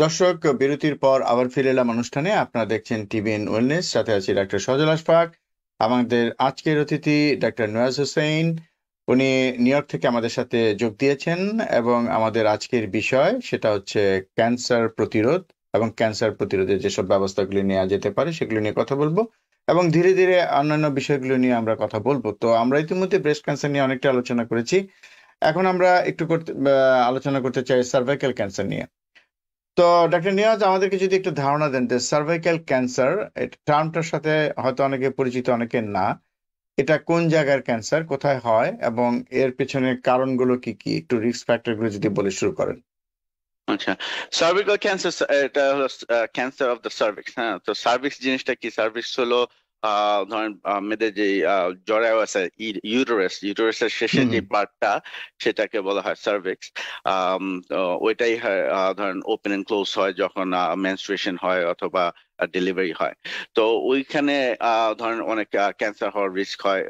দর্শক, বিরতির পর আবার ফিরে এলাম অনুষ্ঠানে। আপনারা দেখছেন টিবিএন ওয়েলনেস, সাথে আছি ডাক্তার সজল আশফাক। আমাদের আজকের অতিথি ডাক্তার নওয়াজ হোসেন, উনি নিউ ইয়র্ক থেকে আমাদের সাথে যোগ দিয়েছেন এবং আমাদের আজকের বিষয় সেটা হচ্ছে ক্যান্সার প্রতিরোধ এবং ক্যান্সার প্রতিরোধের যেসব ব্যবস্থাগুলি নেওয়া যেতে পারে সেগুলো নিয়ে কথা বলবো এবং ধীরে ধীরে অন্যান্য বিষয়গুলো নিয়ে আমরা কথা বলবো। তো আমরা ইতিমধ্যে ব্রেস্ট ক্যান্সার নিয়ে অনেকটা আলোচনা করেছি, এখন আমরা একটু আলোচনা করতে চাই সার্ভাইকাল ক্যান্সার নিয়ে। তো ডাক্তার নিয়াজ, আমাদেরকে যদি একটু ধারণা দেন যে সার্ভাইকাল ক্যান্সার টার্মটার সাথে হয়তো অনেকে পরিচিত, অনেকে না, এটা কোন জায়গার ক্যান্সার, কোথায় হয় এবং এর পেছনে কারণগুলো কি কি, একটু রিস্ক ফ্যাক্টরগুলো যদি বলে শুরু করেন। আচ্ছা, সার্ভিক্যাল ক্যান্সার এটা হলো ক্যান্সার অফ দ্য সার্ভিক্স। হ্যাঁ, তো সার্ভিক্স জিনিসটা কি? সার্ভিক্স হলো ধরেন মেয়েদের যে জরায়ু আছে, ইউটেরাসের শেষের যে পার্টটা, সেটাকে বলা হয় সার্ভিক্স। ওইটাই ধরেন ওপেন এন্ড ক্লোজ হয় যখন মেনস্ট্রুয়েশন হয় অথবা ডেলিভারি হয়। তো ওইখানে ধরেন অনেক ক্যান্সার হওয়ার রিস্ক হয়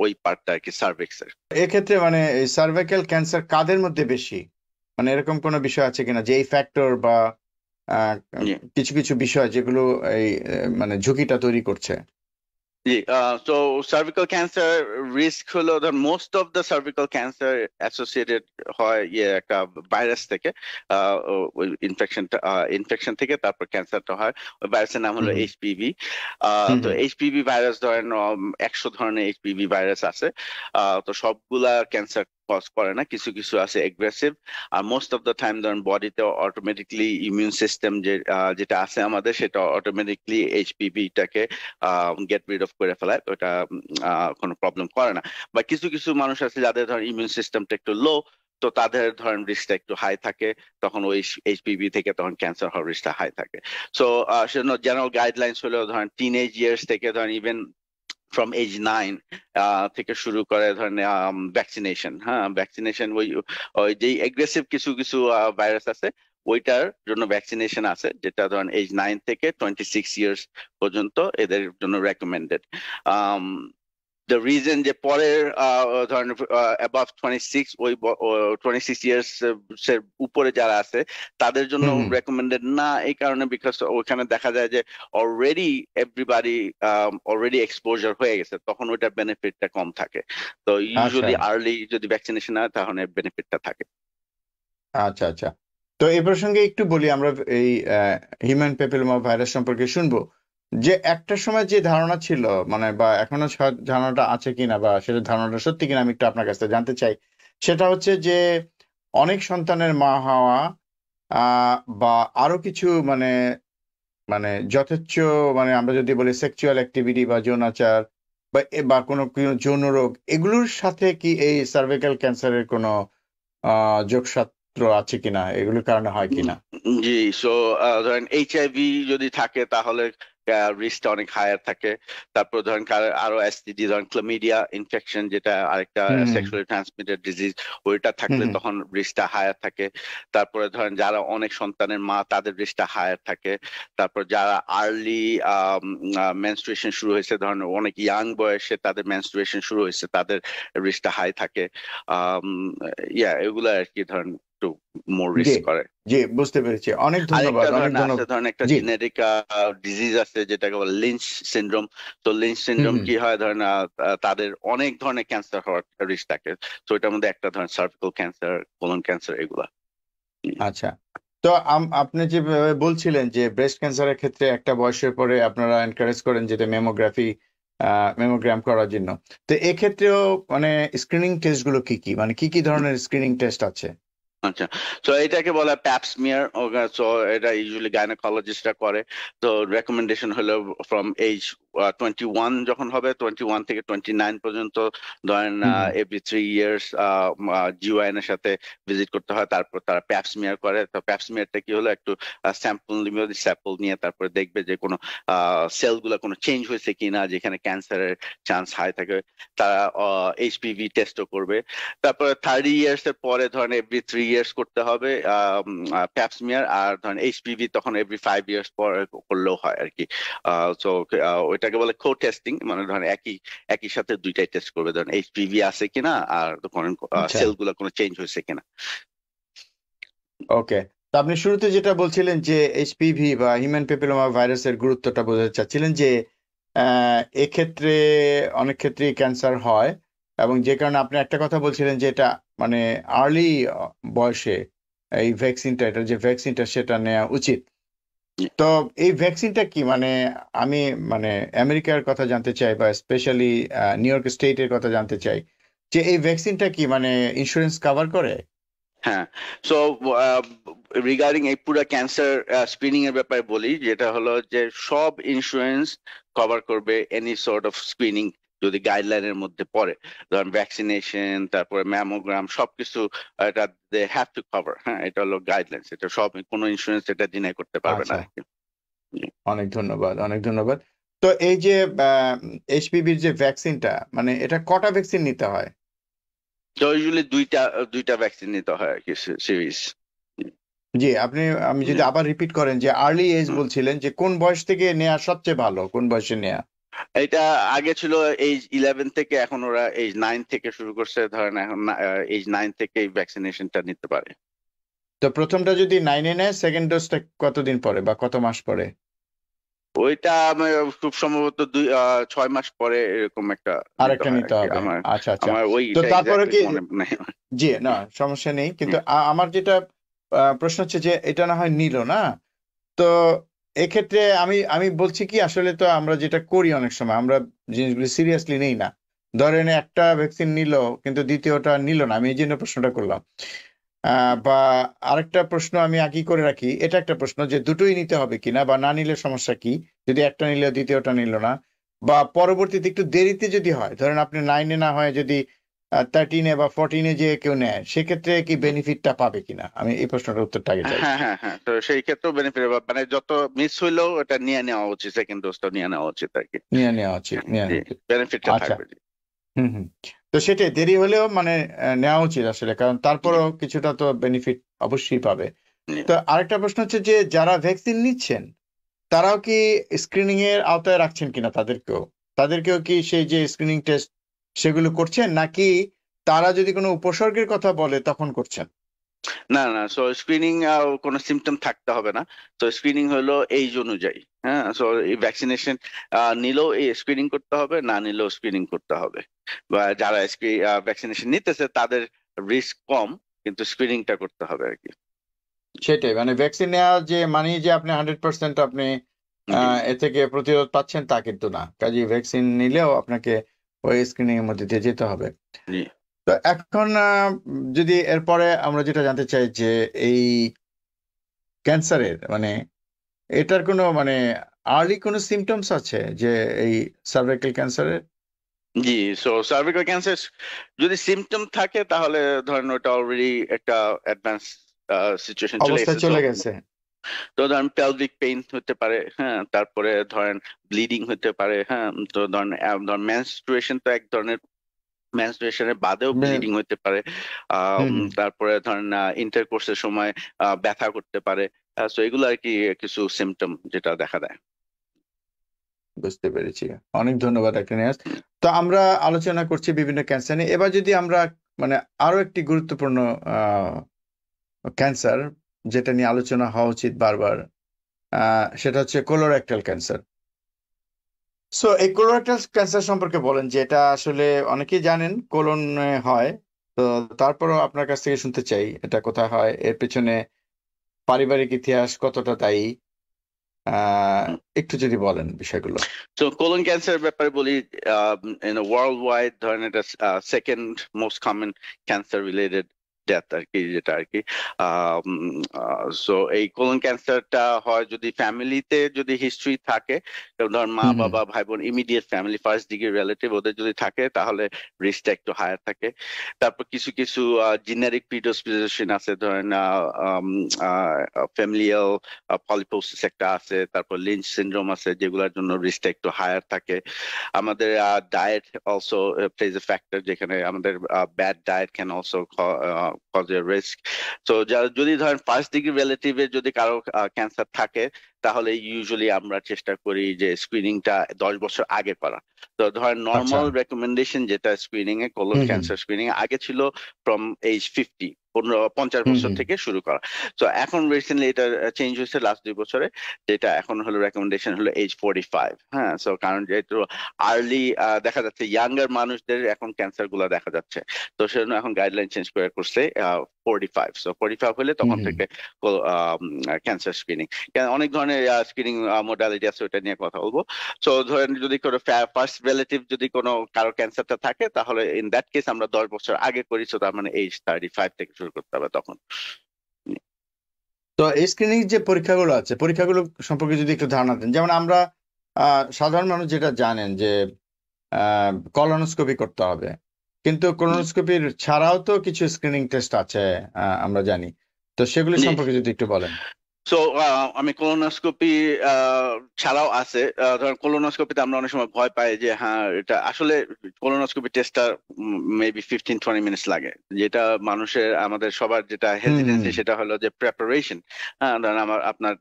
ওই পার্টটা আর কি, সার্ভিক্সের। এক্ষেত্রে মানে সার্ভাইকাল ক্যান্সার কাদের মধ্যে বেশি, মানে এরকম কোনো বিষয় আছে কিনা যে এই ফ্যাক্টর বা কিছু কিছু বিষয় যেগুলো এই মানে ঝুঁকিটা তৈরি করছে? জি, তো সার্ভিক্যাল ক্যান্সার রিস্ক হলো most of the cervical cancer associated হয় একটা ভাইরাস থেকে, ইনফেকশন থেকে তারপর ক্যান্সারটা হয়। ওই ভাইরাসের নাম হলো এইচপিভি। তো এইচপিভি ভাইরাস ধরেন 100 ধরনের এইচপিভি ভাইরাস আছে। তো সবগুলা ক্যান্সার কজ করে না, কিছু কিছু আছে এগ্রেসিভ। আর মোস্ট অফ দ্য টাইম ধরেন বডিতে অটোমেটিকলি ইমিউন সিস্টেম যেটা আছে আমাদের, সেটা অটোমেটিকলি এইচপিভিটাকে গেট রিড অফ করে ফেলায়, ওটা কোনো প্রবলেম করে না। বা কিছু কিছু মানুষ আছে যাদের ধরেন ইমিউন সিস্টেমটা একটু লো, তো তাদের ধরেন রিস্কটা একটু হাই থাকে, তখন ওই এইচপিভি থেকে তখন ক্যান্সার হওয়ার রিস্কটা হাই থাকে। সো সেজন্য জেনারেল গাইডলাইন্স হলো ধরেন টিনেজ ইয়ার্স থেকে ধরেন ইভেন from age 9 থেকে শুরু করে ধরেন ভ্যাকসিনেশন। হ্যাঁ, ভ্যাকসিনেশন ওই যে এগ্রেসিভ কিছু কিছু ভাইরাস আছে ওইটার জন্য ভ্যাকসিনেশন আছে, যেটা ধরেন এজ 9 থেকে 26 ইয়ার্স পর্যন্ত এদের জন্য রেকমেন্ডেড। দ্য রিজন যে পরের ধরেন অ্যাবাভ 26 ওই 26 ইয়ার্স এর উপরে যারা আছে তাদের জন্য রেকমেন্ডেড না, এই কারণে বিকজ ওখানে দেখা যায় যে অলরেডি এভরিবাডি অলরেডি এক্সপোজার হয়ে গেছে, তখন ওইটার বেনিফিটটা কম থাকে। তো ইউজুয়ালি আর্লি যদি ভ্যাকসিনেশন হয় তাহলে বেনিফিটটা থাকে। আচ্ছা আচ্ছা, তো এই প্রসঙ্গে একটু বলি, আমরা এই হিউম্যান প্যাপিলোমা ভাইরাস সম্পর্কে শুনবো যে একটা সময় যে ধারণা ছিল, মানে বা এখনো ধারণাটা আছে কিনা বা সেটা ধারণাটা সত্যি কিনা আমি একটু আপনার কাছ থেকে জানতে চাই। সেটা হচ্ছে যে অনেক সন্তানের মা হওয়া বা আরো কিছু মানে মানে যথেচ্ছ মানে আমরা যদি বলি সেক্সুয়াল অ্যাক্টিভিটি বা যৌনাচার বা কোনো যৌন রোগ, এগুলোর সাথে কি এই সার্ভাইকাল ক্যান্সারের কোনো যোগসূত্র আছে কিনা, এগুলোর কারণে হয় কিনা? জি, সো ধরেন এইচআইভি যদি থাকে তাহলে রিস্কটা অনেক হায়ার থাকে। তারপর ধরেন আরো এসটিডি, ধরেন ক্লামিডিয়া ইনফেকশন যেটা আরেকটা সেক্সুয়ালি ট্রান্সমিটেড ডিজিজ, ওইটা থাকলে তখন রিস্কটা হায়ার থাকে। তারপরে ধরেন যারা অনেক সন্তানের মা তাদের রিস্কটা হায়ার থাকে। তারপর যারা আর্লি মেনস্ট্রুয়েশন শুরু হয়েছে, ধরেন অনেক ইয়াং বয়সে তাদের মেনস্ট্রুয়েশন শুরু হয়েছে, তাদের রিস্কটা হাই থাকে। এগুলো আর কি ধরেন একটু মোর রিস্ক করে। জি, বুঝতে পেরেছি, অনেক ধন্যবাদ। ধরেন একটা জেনেটিক ডিজিজ আছে যেটাকে বলে লিঞ্চ সিনড্রোম। তো লিঞ্চ সিনড্রোম কি হয়, ধরেন তাদের অনেক ধরনের ক্যান্সার হওয়ার রিস্ক থাকে। তো এটার মধ্যে একটা ধরেন সার্ভিক্যাল ক্যান্সার, কোলন ক্যান্সার, এগুলা। আচ্ছা, তো আপনি যেভাবে বলছিলেন যে ব্রেস্ট ক্যান্সারের ক্ষেত্রে একটা বয়সের পরে আপনারা এনকারেজ করেন যেটা মেমোগ্রাম করার জন্য, তো এক্ষেত্রেও মানে স্ক্রিনিং টেস্ট গুলো কি কি, মানে কি কি ধরনের স্ক্রিনিং টেস্ট আছে? আচ্ছা, তো এটাকে বলা প্যাপ স্মিয়ার। সো এটা ইউজুয়ালি গাইনোকোলজিস্টরা করে। তো রেকমেন্ডেশন হলো ফ্রম এজ 21 যখন হবে, 21 থেকে 29 পর্যন্ত ধরেন এভরি 3 ইয়ার্স জিওআইএন এর সাথে ভিজিট করতে হয়। তারপর তারা প্যাপ স্মিয়ার করে। তো প্যাপ স্মিয়ারটা কি হলো, একটু স্যাম্পল নিয়ে তারপরে দেখবে যে কোনো সেলগুলো কোনো চেঞ্জ হয়েছে কিনা, যেখানে ক্যান্সারের চান্স হাই থাকে। তারা এইচপিভি টেস্টও করবে। তারপরে 30 ইয়ার্স এর পরে ধরেন এভরি 3 ইয়ার্স করতে হবে প্যাপ স্মিয়ার। আর ধরেন এইচপিভি তখন এভরি 5 ইয়ার্স পর করলেও হয় আর কি। সো ওইটাকে বলে কো টেস্টিং, মানে ধরেন একই সাথে দুইটাই টেস্ট করবে, ধরেন এইচপিভি আছে কিনা আর ধরেন সেলগুলো কোনো চেঞ্জ হয়েছে কিনা। ওকে, তো আপনি শুরুতে যেটা বলছিলেন যে এইচপিভি বা হিউম্যান প্যাপিলোমা ভাইরাসের গুরুত্বটা বোঝাতে চাচ্ছিলেন যে এক্ষেত্রে অনেক ক্ষেত্রেই ক্যান্সার হয়, এবং যে কারণে আপনি একটা কথা বলছিলেন যে এটা মানে আর্লি বয়সে এই ভ্যাকসিনটা, এটা যে ভ্যাকসিনটা সেটা নেওয়া উচিত। তো এই ভ্যাকসিনটা কি, মানে আমি মানে আমেরিকার কথা জানতে চাই বা স্পেশালি নিউ ইয়র্ক স্টেটের কথা জানতে চাই যে এই ভ্যাকসিনটা কি মানে ইন্স্যুরেন্স কভার করে? হ্যাঁ, সো রিগার্ডিং এই পুরো ক্যান্সার স্ক্রিনিং এর ব্যাপারে বলি, যেটা হলো যে সব ইন্স্যুরেন্স কভার করবে এনি সর্ট অফ স্ক্রিনিং যদি গাইডলাইনের মধ্যে পড়ে। ধরেন ভ্যাকসিনেশন, তারপরে ম্যামোগ্রাম, সবকিছু এটা দে হ্যাভ টু কভার। হ্যাঁ, এটা হলো গাইডলাইন্স, এটা সব কোনো ইন্স্যুরেন্স এটা ডিনাই করতে পারবে না। অনেক ধন্যবাদ, অনেক ধন্যবাদ। তো এই যে এইচপিভির যে ভ্যাকসিনটা, মানে এটা কটা ভ্যাকসিন নিতে হয়? তো ইউজুয়ালি দুইটা ভ্যাকসিন নিতে হয় আর কি, সিরিজ। জি, আমি যদি আবার রিপিট করেন যে আর্লি এজ বলছিলেন, যে কোন বয়স থেকে নেওয়া সবচেয়ে ভালো, কোন বয়সে নেওয়া? এটা আগে ছিল এজ 11 থেকে, এখন ওরা এজ 9 থেকে শুরু করছে। ধরেন এখন এজ 9 থেকে এই ভ্যাকসিনেশনটা নিতে পারে। তো প্রথমটা যদি 9-এ নেয়, সেকেন্ড ডোজটা কতদিন পরে বা কত মাস পরে? ওইটা খুব সম্ভবত 6 মাস পরে এরকম একটা আরেকটা নিতে হবে। আচ্ছা আচ্ছা, ওই তো তারপরে কি? জি, না সমস্যা নেই, কিন্তু আমার যেটা প্রশ্ন হচ্ছে যে এটা না হয় নিল না, তো এক্ষেত্রে আমি বলছি কি, আসলে তো আমরা যেটা করি অনেক সময় আমরা জিনিসগুলি সিরিয়াসলি নেই না। ধরেন একটা ভ্যাকসিন নিল কিন্তু দ্বিতীয়টা নিল না, আমি এই জন্য প্রশ্নটা করলাম। বা আরেকটা প্রশ্ন আমি আগেই করে রাখি, এটা একটা প্রশ্ন যে দুটোই নিতে হবে কিনা, বা না নিলে সমস্যা কি, যদি একটা নিলে দ্বিতীয়টা নিল না, বা পরবর্তীতে একটু দেরিতে যদি হয়, ধরেন আপনি 9-এ না হয় যদি 13-এ বা 14-এ যে কেউ নেয়, সেক্ষেত্রে কি বেনিফিটটা পাবে কিনা? আমি এই প্রশ্নটার উত্তরটা আগে চাই। হ্যাঁ, তো সেই ক্ষেত্রেও বেনিফিট, মানে যত মিস হইলেও এটা নিয়ে নেওয়া উচিত, সেকেন্ড ডোজটা নিয়ে নেওয়া উচিত আর কি। নিয়ে নেওয়া উচিত, বেনিফিটটা থাকবে। হুম, তো সেটাই, দেরি হলেও মানে নেওয়া উচিত আসলে, কারণ তারপরেও কিছুটা তো বেনিফিট অবশ্যই পাবে। তো আরেকটা প্রশ্ন হচ্ছে যে যারা ভ্যাকসিন নিচ্ছেন তারাও কি স্ক্রিনিং এর আওতায় রাখছেন কিনা? তাদেরকেও কি সেই যে স্ক্রিনিং টেস্ট সেগুলো করছেন, নাকি তারা যদি কোনো উপসর্গের কথা বলে তখন করছেন? না না, সো স্ক্রিনিং কোনো সিমটম থাকতে হবে না। তো স্ক্রিনিং হলো এইজ অনুযায়ী, হ্যাঁ। সো এই ভ্যাকসিনেশন নিলেও এই স্ক্রিনিং করতে হবে, না নিলেও স্ক্রিনিং করতে হবে। বা যারা ভ্যাকসিনেশন নিতেছে তাদের রিস্ক কম, কিন্তু স্ক্রিনিংটা করতে হবে আর কি। সেটাই, মানে ভ্যাকসিন নেওয়া যে মানে যে আপনি 100% আপনি এ থেকে প্রতিরোধ পাচ্ছেন তা কিন্তু না। কাজে ভ্যাকসিন নিলেও আপনাকে ওই স্ক্রিনিং এর মধ্যে দিয়ে যেতে হবে। তো এখন যদি এরপরে আমরা যেটা জানতে চাই যে এই ক্যান্সারের মানে এটার কোনো মানে আর্লি কোনো সিমটমস আছে যে এই সার্ভাইকাল ক্যান্সারের? জি, সো সার্ভিক্যাল ক্যান্সার যদি সিমটম থাকে তাহলে ধরেন ওটা অলরেডি একটা অ্যাডভান্স সিচুয়েশন চলে গেছে। তো ধরেন পেলভিক পেইন হতে পারে, হ্যাঁ, তারপরে ধরেন ব্লিডিং হতে পারে, হ্যাঁ। তো ধরেন মেনস্ট্রুয়েশন তো এক ধরনের, মেনস্ট্রুয়েশনের বাদেও ব্লিডিং হতে পারে। তারপরে ধরেন ইন্টারকোর্সের সময় ব্যথা করতে পারে। সো এগুলো আর কি কিছু সিমটম যেটা দেখা দেয়। বুঝতে পেরেছি, অনেক ধন্যবাদ ডাক্তার নিয়াজ। তো আমরা আলোচনা করছি বিভিন্ন ক্যান্সার নিয়ে। এবার যদি আমরা মানে আরো একটি গুরুত্বপূর্ণ ক্যান্সার যেটা নিয়ে আলোচনা হওয়া উচিত বারবার, সেটা হচ্ছে কোলোরেক্টাল ক্যান্সার। সো এই কোলোরেক্টাল ক্যান্সার সম্পর্কে বলেন, যে এটা আসলে অনেকেই জানেন কোলন হয়, তো তারপরও আপনার কাছ থেকে শুনতে চাই এটা কোথায় হয়, এর পেছনে পারিবারিক ইতিহাস কতটা দায়ী, একটু যদি বলেন বিষয়গুলো। তো কোলন ক্যান্সার ব্যাপারে বলি, ওয়ার্ল্ড ওয়াইড ধরেন এটা second most common cancer related death আর কি, যেটা আর কি। সো এই কোলন ক্যান্সারটা হয় যদি ফ্যামিলিতে যদি হিস্ট্রি থাকে, ধর মা বাবা ভাই বোন immediate family first degree relative ওদের যদি থাকে তাহলে রিস্কটা একটু হায়ার থাকে। তারপর কিছু কিছু জেনেরিক প্রিডিসপোজিশন আছে, ধরেন ফ্যামিলিয়াল পলিপোসিস একটা আছে, তারপর লিঞ্চ সিনড্রোম আছে, যেগুলোর জন্য রিস্কটা একটু হায়ার থাকে। আমাদের diet also plays a factor, যেখানে আমাদের bad diet can also cause a risk. So যদি ধরেন ফার্স্ট ডিগ্রি রিলেটিভে যদি কারো ক্যান্সার থাকে তাহলে ইউজুয়ালি আমরা চেষ্টা করি যে স্ক্রিনিংটা 10 বছর আগে করা। তো ধরেন নর্মাল রেকমেন্ডেশন যেটা স্ক্রিনিং এ কোলন ক্যান্সার স্ক্রিনিং আগে ছিল ফ্রম এজ 50 বছর থেকে শুরু করা। তো এখন রিসেন্টলি এটা চেঞ্জ হয়েছে লাস্ট 2 বছরে, যেটা এখন হলো রেকমেন্ডেশন হলো এজ 45। হ্যাঁ, সো কারণ যেহেতু আর্লি দেখা যাচ্ছে ইয়াঙ্গার মানুষদের এখন ক্যান্সার গুলা দেখা যাচ্ছে, তো সেজন্য এখন গাইডলাইন চেঞ্জ করে করছে 45। সো 45 হলে তখন থেকে ক্যান্সার স্ক্রিনিং, অনেক ধরনের স্ক্রিনিং মোডালিটি আছে, ওটা নিয়ে কথা বলবো। সো ধরেন যদি কোনো ফার্স্ট রিলেটিভ যদি কোনো কারো ক্যান্সারটা থাকে তাহলে ইন দ্যাট কেস আমরা 10 বছর আগে করি, সো তার মানে এজ 35 থেকে শুরু করতে হবে তখন। তো এই স্ক্রিনিং যে পরীক্ষাগুলো আছে, পরীক্ষাগুলো সম্পর্কে যদি একটু ধারণা দেন। যেমন আমরা সাধারণ মানুষ যেটা জানেন যে কলোনোস্কোপি করতে হবে, কিন্তু কলোনোস্কোপির ছাড়াও তো কিছু স্ক্রিনিং টেস্ট আছে আমরা জানি, তো সেগুলি সম্পর্কে যদি একটু বলেন। সো আমি কোলোনোস্কোপি ছাড়াও আছে, ধরেন কোলোনোস্কোপিতে আমরা অনেক সময় ভয় পাই যে হ্যাঁ এটা আসলে কোলোনোস্কোপি টেস্টটা মেবি 15-20 মিনিটস লাগে, যেটা মানুষের আমাদের সবার যেটা হেজিটেন্সি সেটা হলো যে প্রিপারেশন। হ্যাঁ, ধরেন আপনার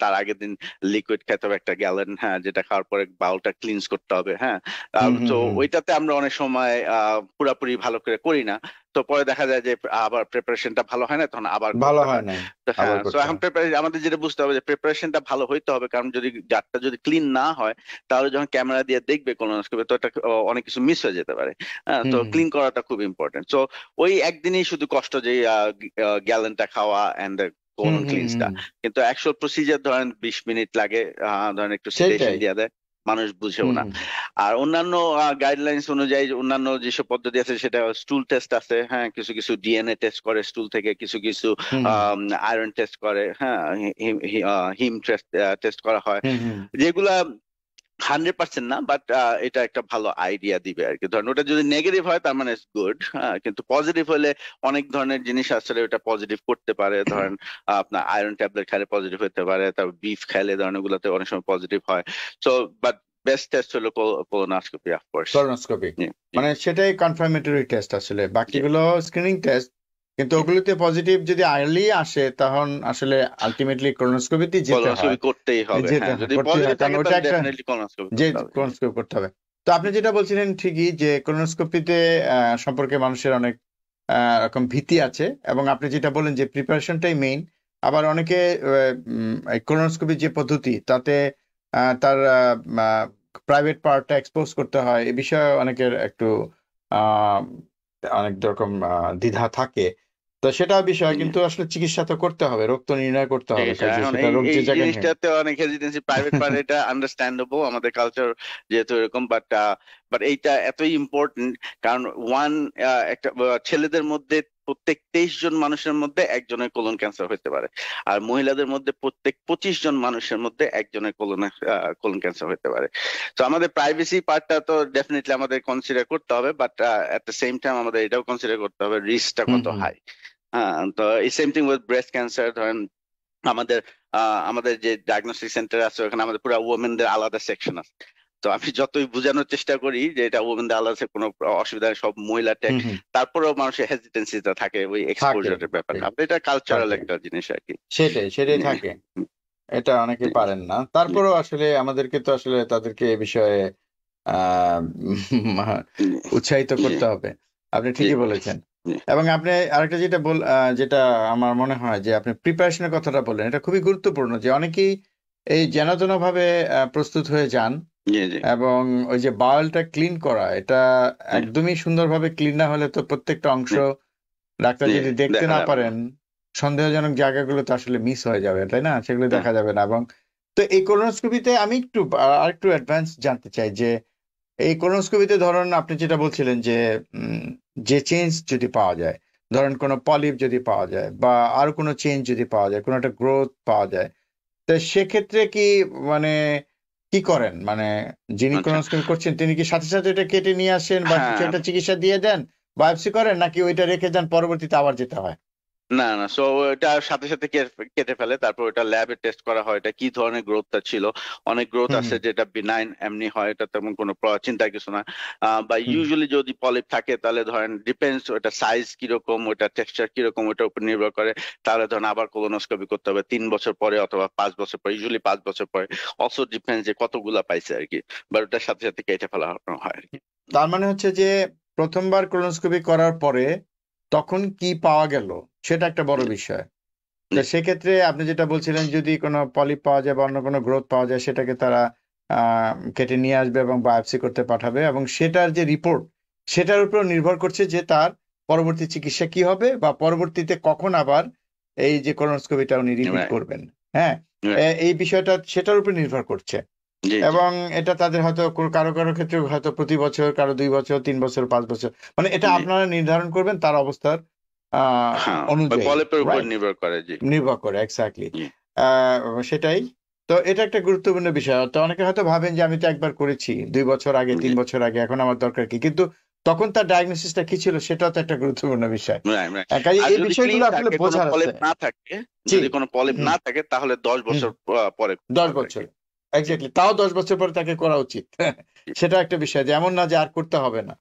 তার আগের দিন লিকুইড খেতে হবে 1 গ্যালন, হ্যাঁ, যেটা খাওয়ার পরে বাউলটা ক্লিনস করতে হবে। হ্যাঁ, তো ওইটাতে আমরা অনেক সময় পুরাপুরি ভালো করে করি না, তো পরে দেখা যায় যে আবার প্রিপারেশনটা ভালো হয় না, তখন আবার ভালো হয় না। তো এখন আমাদের যেটা বুঝতে হবে যে প্রিপারেশনটা ভালো হইতে হবে, কারণ যদি জারটা যদি ক্লিন না হয় তাহলে যখন ক্যামেরা দিয়ে দেখবে কোলোনোস্কোপি তো এটা অনেক কিছু মিস হয়ে যেতে পারে। হ্যাঁ, তো ক্লিন করাটা খুব ইম্পর্টেন্ট। তো ওই একদিনই শুধু কষ্ট যে গ্যালনটা খাওয়া এন্ড কোলন ক্লিনসটা, কিন্তু অ্যাকচুয়াল প্রসিজার ধরেন 20 মিনিট লাগে, ধরেন একটু সেডেশন দিয়ে দেয়, মানুষ বুঝেও না। আর অন্যান্য গাইডলাইন্স অনুযায়ী অন্যান্য যেসব পদ্ধতি আছে সেটা স্টুল টেস্ট আছে, হ্যাঁ, কিছু কিছু ডিএনএ টেস্ট করে স্টুল থেকে, কিছু কিছু আয়রন টেস্ট করে, হ্যাঁ, হিম টেস্ট করা হয়, যেগুলা 100% না, বাট এটা একটা ভালো আইডিয়া দিবে আর কি। ধরেন ওটা যদি নেগেটিভ হয় তার মানে গুড, হ্যাঁ, কিন্তু পজিটিভ হলে অনেক ধরনের জিনিস আসলে ওটা পজিটিভ করতে পারে। ধরেন আপনার আয়রন ট্যাবলেট খেলে পজিটিভ হতে পারে, তারপর বিফ খেলে ধরেন ওগুলোতে অনেক সময় পজিটিভ হয়। সো বাট বেস্ট টেস্ট হলো কোলোনোস্কোপি, অফ কোর্স। কোলোনোস্কোপি মানে সেটাই কনফার্মেটরি টেস্ট আসলে, বাকিগুলো স্ক্রিনিং টেস্ট, কিন্তু ওগুলোতে পজিটিভ যদি আর্লি আসে তখন আসলে আলটিমেটলি কোলোনোস্কোপিতে যেতে হয়, করতেই হবে। যেতে হবে, করতে হবে, কারণ ওটা একটা যে কোলোনোস্কোপি করতে হবে। তো আপনি যেটা বলছিলেন ঠিকই যে কোলোনোস্কোপিতে সম্পর্কে মানুষের অনেক রকম ভীতি আছে, এবং আপনি যেটা বলেন যে প্রিপারেশনটাই মেইন। আবার অনেকে কোলোনোস্কোপির যে পদ্ধতি তাতে তার প্রাইভেট পার্টটা এক্সপোজ করতে হয়, এ বিষয়ে অনেকের একটু অনেক রকম দ্বিধা থাকে। তো সেটা বিষয়, কিন্তু আসলে চিকিৎসা তো করতে হবে, রোগ তো নির্ণয় করতে হবে, চিকিৎসা এখন সেটা রোগ যে এই জায়গায় নেই। জিনিসটাতে অনেক হেজিটেন্সি, প্রাইভেট পার্ট এটা আন্ডারস্ট্যান্ডেবল, আমাদের কালচার যেহেতু এরকম, বাট এইটা এতই ইম্পর্টেন্ট, কারণ একটা ছেলেদের মধ্যে প্রত্যেক 23 জন মানুষের মধ্যে একজনের কোলন ক্যান্সার হতে পারে, আর মহিলাদের মধ্যে প্রত্যেক 25 জন মানুষের মধ্যে একজনের কোলন ক্যান্সার হতে পারে। তো আমাদের প্রাইভেসি পার্টটা তো ডেফিনেটলি আমাদের কনসিডার করতে হবে, but at the same time আমাদের এটাও কনসিডার করতে হবে রিস্কটা কত হাই। তো এই same thing with breast cancer. ধরেন আমাদের যে ডায়াগনস্টিক সেন্টার আছে ওখানে আমাদের পুরো ওমেনদের আলাদা সেকশন আছে। তো আমি যতই বোঝানোর চেষ্টা করি যে এটা ওমেনদের আলাদা, কোনো অসুবিধা নেই, সব মহিলা টেক, তারপরেও মানুষের হেজিটেন্সিটা থাকে ওই এক্সপোজারের ব্যাপারটা। এটা কালচারাল একটা জিনিস আর কি। সেটাই থাকে, এটা অনেকে পারেন না। তারপরেও আসলে আমাদেরকে তো আসলে তাদেরকে এ বিষয়ে উৎসাহিত করতে হবে। আপনি ঠিকই বলেছেন। এবং আপনি আরেকটা যেটা আমার মনে হয় যে আপনি প্রিপারেশনের কথাটা বললেন, এটা খুবই গুরুত্বপূর্ণ, যে অনেকেই এই যেন ভাবে প্রস্তুত হয়ে যান, এবং ওই যে বাউলটা ক্লিন করা, এটা একদমই সুন্দরভাবে ক্লিন না হলে তো প্রত্যেকটা অংশ ডাক্তার যদি দেখতে না পারেন, সন্দেহজনক জায়গাগুলো তো আসলে মিস হয়ে যাবে, তাই না? সেগুলো দেখা যাবে না। এবং তো এই কোলোনোস্কোপিতে আমি আরেকটু অ্যাডভান্স জানতে চাই যে এই কোলোনোস্কোপিতে ধরুন আপনি যেটা বলছিলেন যে চেঞ্জ যদি পাওয়া যায়, ধরেন কোনো পলিপ যদি পাওয়া যায়, বা আর কোনো চেঞ্জ যদি পাওয়া যায়, কোনো একটা গ্রোথ পাওয়া যায়, তো সেক্ষেত্রে কি মানে কি করেন? মানে যিনি কোলোনোস্কোপি করছেন তিনি কি সাথে সাথে এটা কেটে নিয়ে আসেন, বা কিছু একটা চিকিৎসা দিয়ে দেন, বায়োপসি করেন, নাকি ওইটা রেখে যান, পরবর্তীতে আবার যেতে হয়? না, সো এটা সাথে সাথে কেটে ফেলে, তারপর এটা ল্যাবে টেস্ট করা হয় এটা কি ধরনের গ্রোথটা ছিল। অনেক গ্রোথ আছে যেটা বিনাইন এমনি হয়, এটা তেমন কোনো চিন্তার কিছু না। বা ইউজুয়ালি যদি পলিপ থাকে তাহলে ধরেন ডিপেন্ডস ওটা সাইজ কিরকম, ওটা টেক্সচার কিরকম, ওটার উপর নির্ভর করে। তাহলে ধরেন আবার কোলোনোস্কোপি করতে হবে 3 বছর পরে অথবা 5 বছর পরে, ইউজুয়ালি 5 বছর পরে। অলসো ডিপেন্ডস যে কতগুলা পাইছে আর কি, বা ওটার সাথে সাথে কেটে ফেলা হয় আর কি। তার মানে হচ্ছে যে প্রথমবার কোলোনোস্কোপি করার পরে তখন কি পাওয়া গেল সেটা একটা বড় বিষয়। তো সেক্ষেত্রে আপনি যেটা বলছিলেন, যদি কোনো পলিপ পাওয়া যায় বা অন্য কোনো গ্রোথ পাওয়া যায়, সেটাকে তারা কেটে নিয়ে আসবে এবং বায়োপসি করতে পাঠাবে, এবং সেটার যে রিপোর্ট সেটার উপর নির্ভর করছে যে তার পরবর্তী চিকিৎসা কি হবে, বা পরবর্তীতে কখন আবার এই যে কোলোনোস্কোপিটা উনি রিপিট করবেন। হ্যাঁ, এই বিষয়টা সেটার উপর নির্ভর করছে। এবং এটা তাদের হয়তো কারো ক্ষেত্রে হয়তো প্রতি বছর, কারো 2 বছর, 3 বছর, 5 বছর, মানে এটা আপনারা নির্ধারণ করবেন তার অবস্থার অনুযায়ী, নির্ভর করে। এক্স্যাক্টলি, সেটাই। তো এটা একটা গুরুত্বপূর্ণ বিষয়। তো অনেকে হয়তো ভাবেন যে আমি তো একবার করেছি 2 বছর আগে, 3 বছর আগে, এখন আমার দরকার কি? কিন্তু তখন তার ডায়াগনোসিসটা কি ছিল সেটাও তো একটা গুরুত্বপূর্ণ বিষয়। এই বিষয়গুলো আসলে বোঝার আছে। যদি কোনো পলিপ না থাকে তাহলে 10 বছর পরে, 10 বছর, এক্স্যাক্টলি, তাও 10 বছর পরে তাকে করা উচিত। সেটা একটা বিষয়, যে এমন না যে আর করতে হবে না।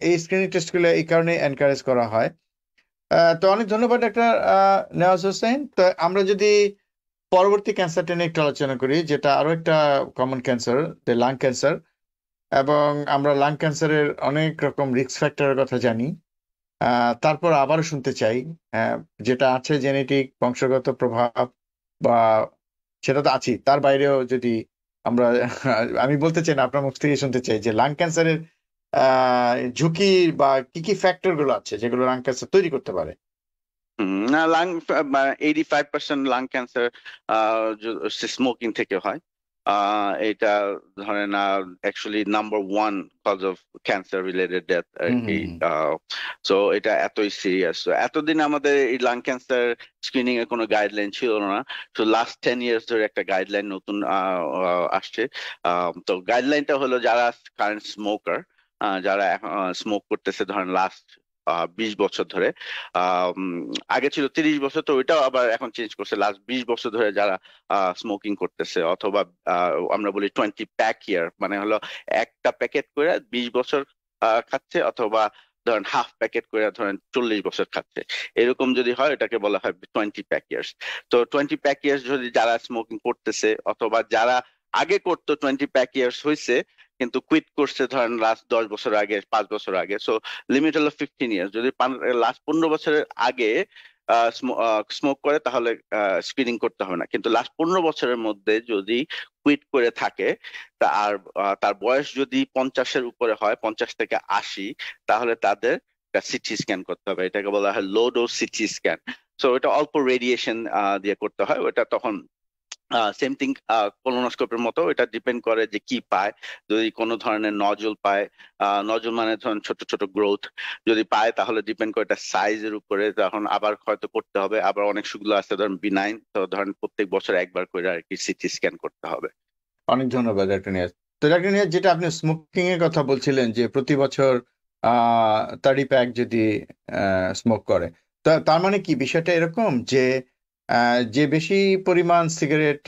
এই স্ক্রিনিং টেস্টগুলো এই কারণে এনকারেজ করা হয়। তো অনেক ধন্যবাদ ডাক্তার নেওয়াজ হোসেন। তো আমরা যদি পরবর্তী ক্যান্সারটা নিয়ে একটু আলোচনা করি, যেটা আরো একটা কমন ক্যান্সার, লাং ক্যান্সার। এবং আমরা লাং ক্যান্সারের অনেক রকম রিস্ক ফ্যাক্টরের কথা জানি। তারপর আবারও শুনতে চাই, যেটা আছে জেনেটিক, বংশগত প্রভাব, বা সেটা তো আছেই, তার বাইরেও যদি আমি বলতে চাই না, আপনার মুখ থেকে শুনতে চাই যে লাং ক্যান্সারের ঝুঁকি বা কি ফ্যাক্টর গুলো আছে যেগুলো লাং ক্যান্সার তৈরি করতে পারে। না, 85% লাং ক্যান্সার স্মোকিং থেকে হয়। এটা ধরেন actually number 1 cause of cancer related death আর কি। সো এটা এতই সিরিয়াস। এতদিন আমাদের এই লাং ক্যান্সার স্ক্রিনিং এর কোনো গাইডলাইন ছিল না। তো লাস্ট 10 ইয়ার্স ধরে একটা গাইডলাইন নতুন আসছে। তো গাইডলাইনটা হলো যারা কারেন্ট স্মোকার, যারা স্মোক করতেছে ধরেন লাস্ট 20 বছর ধরে, আগে ছিল 30 বছর, তো ওইটাও আবার এখন চেঞ্জ করছে, লাস্ট 20 বছর ধরে যারা স্মোকিং করতেছে, অথবা আমরা বলি 20 প্যাক ইয়ার, মানে হলো একটা প্যাকেট করে 20 বছর খাচ্ছে, অথবা ধরেন হাফ প্যাকেট করে ধরেন 40 বছর খাচ্ছে, এরকম যদি হয় এটাকে বলা হয় 20 প্যাক ইয়ার্স। তো 20 প্যাক ইয়ার্স যদি যারা স্মোকিং করতেছে, অথবা যারা আগে করতো 20 প্যাক ইয়ার্স হয়েছে কিন্তু কুইট করছে ধরেন লাস্ট 10 বছর আগে, 5 বছর আগে, সো লিমিট হলো 15 ইয়ার্স। যদি লাস্ট 15 বছরের আগে স্মোক করে তাহলে স্ক্রিনিং করতে হবে না, কিন্তু লাস্ট 15 বছরের মধ্যে যদি কুইট করে থাকে তার বয়স যদি 50-এর উপরে হয়, 50 থেকে 80, তাহলে তাদের সিটি স্ক্যান করতে হবে। এটাকে বলা হয় low dose CT scan. So এটা অল্প রেডিয়েশন দিয়ে করতে হয়। ওটা তখন সেম থিং কোলোনোস্কোপের মতো, এটা ডিপেন্ড করে যে কি পায়। যদি কোনো ধরনের নজল পায়, নজল মানে ধরেন ছোট ছোট গ্রোথ যদি পায়, তাহলে ডিপেন্ড করে এটা সাইজের উপরে, তখন আবার হয়তো করতে হবে। আবার অনেক সুগুলো আছে ধরেন বিনাইন, তো ধরেন প্রত্যেক বছর একবার করে আর কি সিটি স্ক্যান করতে হবে। অনেক ধন্যবাদ ডাক্তার নিয়াজ। তো ডাক্তার নিয়াজ, যেটা আপনি স্মোকিং এর কথা বলছিলেন যে প্রতি বছর 30 প্যাক যদি স্মোক করে, তার মানে কি বিষয়টা এরকম যে যে বেশি পরিমাণ সিগারেট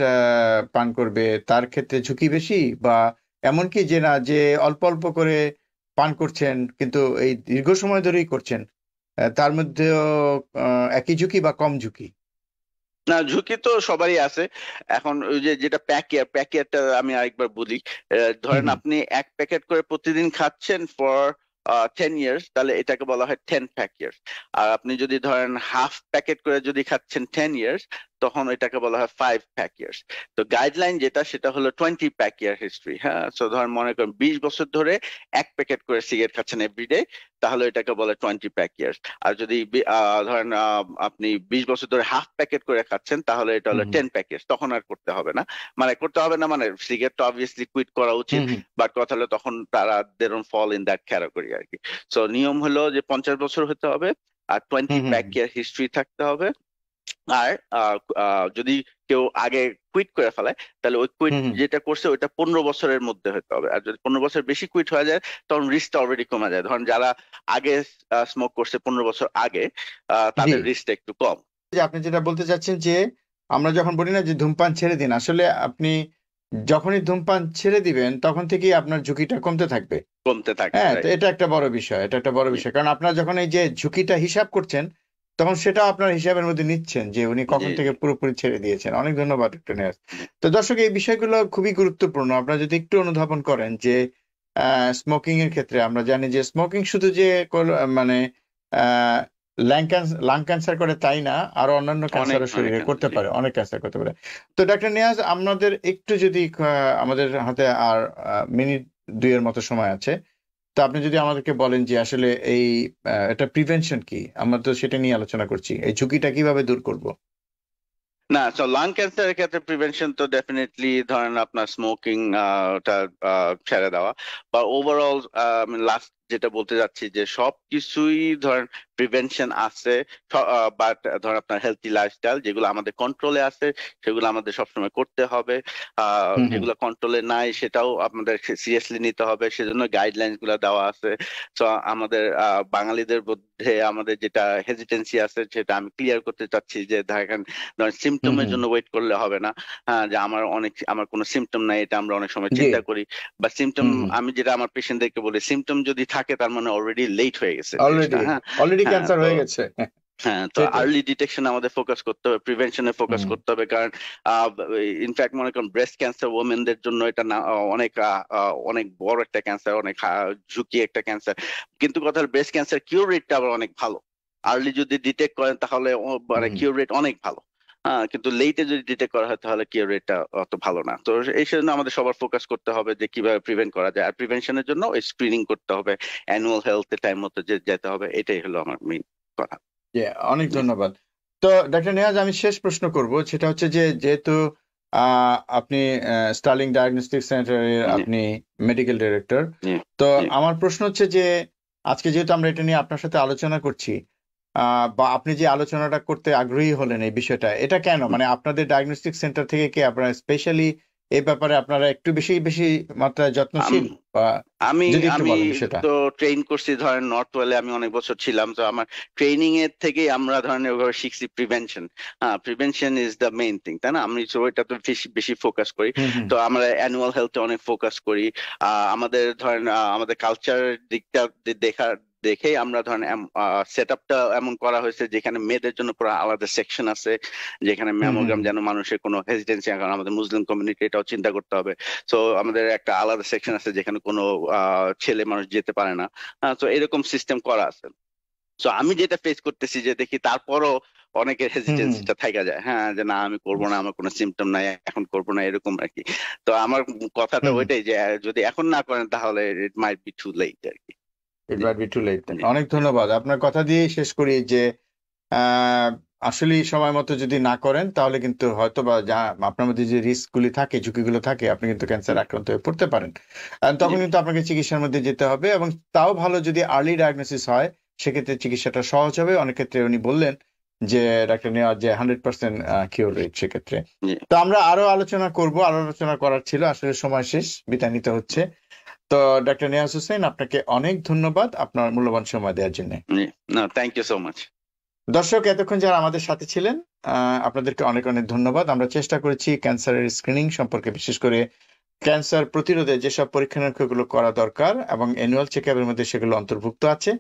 পান করবে তার ক্ষেত্রে ঝুঁকি বেশি, বা এমনকি যে না, যে অল্প অল্প করে পান করছেন কিন্তু এই দীর্ঘ সময় ধরেই করছেন, তার মধ্যেও একই ঝুঁকি বা কম ঝুঁকি? না, ঝুঁকি তো সবারই আছে। এখন ওই যে যেটা প্যাকেটটা আমি আরেকবার বলি, ধরেন আপনি 1 প্যাকেট করে প্রতিদিন খাচ্ছেন ফর 10 ইয়ার্স, তাহলে এটাকে বলা হয় 10 প্যাক ইয়ার্স। আর আপনি যদি ধরেন হাফ প্যাকেট করে যদি খাচ্ছেন 10 ইয়ার্স, তখন এটাকে বলা হয় 5 প্যাক ইয়ার্স। তো গাইডলাইন যেটা, সেটা হলো 20 প্যাক ইয়ার হিস্ট্রি। হ্যাঁ, সো ধরেন মনে করেন 20 বছর ধরে 1 প্যাকেট করে সিগারেট খাচ্ছেন এভরিডে, তাহলে এটাকে বলে 20 প্যাক ইয়ার্স। আর যদি ধরেন আপনি 20 বছর ধরে হাফ প্যাকেট করে খাচ্ছেন, তাহলে এটা হলো 10 প্যাক ইয়ার্স। তখন আর করতে হবে না, মানে সিগারেট তো অবভিয়াসলি কুইট করা উচিত, বাট কথা হলো তখন তারা they don't fall in that category আর কি। সো নিয়ম হলো যে 50 বছর হতে হবে আর 20 প্যাক ইয়ার হিস্ট্রি থাকতে হবে। আর যদি কেউ আগে কুইট করে ফেলায়, তাহলে ওই কুইট যেটা করছে ওইটা 15 বছরের মধ্যে হতে হবে। আর যদি 15 বছর বেশি কুইট হয়ে যায়, তখন রিস্কটা অলরেডি কমে যায়। ধরেন যারা আগে স্মোক করছে 15 বছর আগে, তাদের রিস্কটা একটু কম। আপনি যেটা বলতে চাচ্ছেন যে আমরা যখন বলি না যে ধূমপান ছেড়ে দিন, আসলে আপনি যখনই ধূমপান ছেড়ে দিবেন তখন থেকেই আপনার ঝুঁকিটা কমতে থাকবে। হ্যাঁ, তো এটা একটা বড় বিষয়, কারণ আপনারা যখন এই যে ঝুঁকিটা হিসাব করছেন, তখন সেটা আপনার হিসাবের মধ্যে নিচ্ছেন যে উনি কখন থেকে পুরোপুরি ছেড়ে দিয়েছেন। অনেক ধন্যবাদ ডক্টর নিয়াজ। তো দর্শক, এই বিষয়গুলো খুবই গুরুত্বপূর্ণ। আপনারা যদি একটু অনুধাবন করেন যে স্মোকিং এর ক্ষেত্রে আমরা জানি যে স্মোকিং শুধু যে মানে লাং ক্যান্সার করে তাই না, আরো অন্যান্য ক্যান্সারও শরীরে করতে পারে, অনেক ক্যান্সার করতে পারে। তো ডক্টর নিয়াজ, আমাদের একটু যদি আমাদের হাতে আর মিনিট 2 মতো সময় আছে, তো আপনি যদি আমাদেরকে বলেন যে আসলে এই এটা প্রিভেনশন কি, আমরা তো সেটা নিয়ে আলোচনা করছি, এই ঝুঁকিটা কিভাবে দূর করব? না, তো লাং ক্যান্সারের ক্ষেত্রে প্রিভেনশন তো ডেফিনেটলি ধরেন আপনার স্মোকিং ওটা ছেড়ে দেওয়া, বা ওভারঅল লাস্ট যেটা বলতে যাচ্ছি যে সবকিছুই ধরেন প্রিভেনশন আছে, বাট ধরেন আপনার হেলথি লাইফস্টাইল যেগুলো আমাদের কন্ট্রোলে আছে সেগুলো আমাদের সবসময় করতে হবে। যেগুলো কন্ট্রোলে নাই সেটাও আপনাদের সিরিয়াসলি নিতে হবে, সেজন্য গাইডলাইন গুলো দেওয়া আছে। তো আমাদের বাঙালিদের মধ্যে আমাদের যেটা হেজিটেন্সি আছে সেটা আমি ক্লিয়ার করতে চাচ্ছি যে ধরেন সিমটমের জন্য ওয়েট করলে হবে না। যে আমার কোনো সিমটম নাই, এটা আমরা অনেক সময় চিন্তা করি, বা সিমটম আমি যেটা আমার পেশেন্টদেরকে বলি, সিমটম যদি থাকে তার মানে অলরেডি লেট হয়ে গেছে, অলরেডি ক্যান্সার হয়ে গেছে। হ্যাঁ, তো আর্লি ডিটেকশন আমাদের ফোকাস করতে হবে, প্রিভেনশনে ফোকাস করতে হবে। কারণ ইনফ্যাক্ট মনে করেন ব্রেস্ট ক্যান্সার ওমেনদের জন্য এটা অনেক বড় একটা ক্যান্সার, অনেক ঝুঁকি একটা ক্যান্সার, কিন্তু কথা ব্রেস্ট ক্যান্সার কিউর রেটটা আবার অনেক ভালো। আর্লি যদি ডিটেক্ট করেন তাহলে মানে কিউর রেট অনেক ভালো, কিন্তু লেটে যদি ডিটেক্ট করা হয় তাহলে কিউর রেটটা অত ভালো না। তো এই জন্য আমাদের সবার ফোকাস করতে হবে যে কিভাবে প্রিভেন্ট করা যায়, আর প্রিভেনশনের জন্য স্ক্রিনিং করতে হবে, অ্যানুয়াল হেলথ টাইম মতো যেতে হবে। এটাই হলো আমার মেইন কথা। অনেক ধন্যবাদ। তো ডক্টর নিয়াজ, আমি শেষ প্রশ্ন করব, সেটা হচ্ছে যে যেহেতু আপনি স্টার্লিং ডায়াগনস্টিক সেন্টারের আপনি মেডিকেল ডিরেক্টর, তো আমার প্রশ্ন হচ্ছে যে আজকে যেহেতু আমরা এটা নিয়ে আপনার সাথে আলোচনা করছি, বা আপনি যে আলোচনাটা করতে আগ্রহী হলেন এই বিষয়টা, এটা কেন? মানে আপনাদের ডায়াগনস্টিক সেন্টার থেকে কি আপনারা স্পেশালি এই ব্যাপারে আপনারা একটু বেশি মাত্রায় যত্নশীল? আমি তো ট্রেন করছি ধরেন নর্থ ওয়েলে, আমি অনেক বছর ছিলাম, তো আমার ট্রেনিং এর থেকেই আমরা ধরেন ওইভাবে শিখছি prevention. Prevention is the main thing, তাই না? আমি ওইটা তো বেশি ফোকাস করি। তো আমরা অ্যানুয়াল হেলথে অনেক ফোকাস করি। আমাদের ধরেন আমাদের কালচার দিকটা দেখেই আমরা ধরেন সেট আপটা এমন করা হয়েছে যেখানে মেয়েদের জন্য পুরো আলাদা সেকশন আছে, যেখানে ম্যামোগ্রাম যেন মানুষের কোনো হেজিটেন্সি, কারণ আমাদের মুসলিম কমিউনিটি এটাও চিন্তা করতে হবে। তো আমাদের একটা আলাদা সেকশন আছে যেখানে কোনো ছেলে মানুষ যেতে পারে না। তো এরকম সিস্টেম করা আছে। তো আমি যেটা ফেস করতেছি যে দেখি তারপরও অনেকের হেজিটেন্সিটা থাকা যায়, হ্যাঁ, যে না আমি করবো না, আমার কোনো সিমটম নাই, এখন করবো না, এরকম আর কি। তো আমার কথাটা ওইটাই যে যদি এখন না করেন তাহলে ইট মাইট বি টু লেট আর কি। ইট মাইট বি টু লেট। অনেক ধন্যবাদ। আপনার কথা দিয়ে শেষ করি যে আসলে সময় মতো যদি না করেন তাহলে কিন্তু হয়তো বা যা আপনার মধ্যে যে রিস্ক গুলি থাকে, ঝুঁকিগুলো থাকে, আপনি কিন্তু ক্যান্সার আক্রান্ত হয়ে পড়তে পারেন। তখন কিন্তু আপনাকে চিকিৎসার মধ্যে যেতে হবে, এবং তাও ভালো যদি আর্লি ডায়াগনোসিস হয় সেক্ষেত্রে চিকিৎসাটা সহজ হবে। অনেক ক্ষেত্রে উনি বললেন যে ডাক্তার নেওয়ার যে 100% কিউর রেট সেক্ষেত্রে। তো আমরা আরো আলোচনা করব, আরো আলোচনা করার ছিল, আসলে সময় শেষ, বিদায় নিতে হচ্ছে। তো ডাক্তার নিয়াজ হোসেন, আপনাকে অনেক ধন্যবাদ আপনার মূল্যবান সময় দেওয়ার জন্য। Thank you so much. দর্শক, এতক্ষণ যারা আমাদের সাথে ছিলেন আপনাদেরকে অনেক অনেক ধন্যবাদ। আমরা চেষ্টা করেছি ক্যান্সারের স্ক্রিনিং সম্পর্কে, বিশেষ করে ক্যান্সার প্রতিরোধে যেসব পরীক্ষা নিরীক্ষাগুলো করা দরকার এবং অ্যানুয়াল চেক আপের মধ্যে সেগুলো অন্তর্ভুক্ত আছে।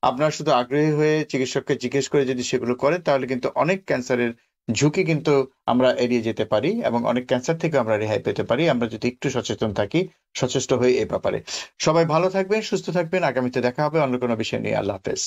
আপনারা শুধু আগ্রহী হয়ে চিকিৎসককে জিজ্ঞেস করে যদি সেগুলো করেন তাহলে কিন্তু অনেক ক্যান্সারের ঝুঁকি কিন্তু আমরা এড়িয়ে যেতে পারি এবং অনেক ক্যান্সার থেকে আমরা রেহাই পেতে পারি, আমরা যদি একটু সচেতন থাকি, সচেষ্ট হই এই ব্যাপারে। সবাই ভালো থাকবেন, সুস্থ থাকবেন। আগামীতে দেখা হবে অন্য কোনো বিষয় নিয়ে। আল্লাহ হাফেজ।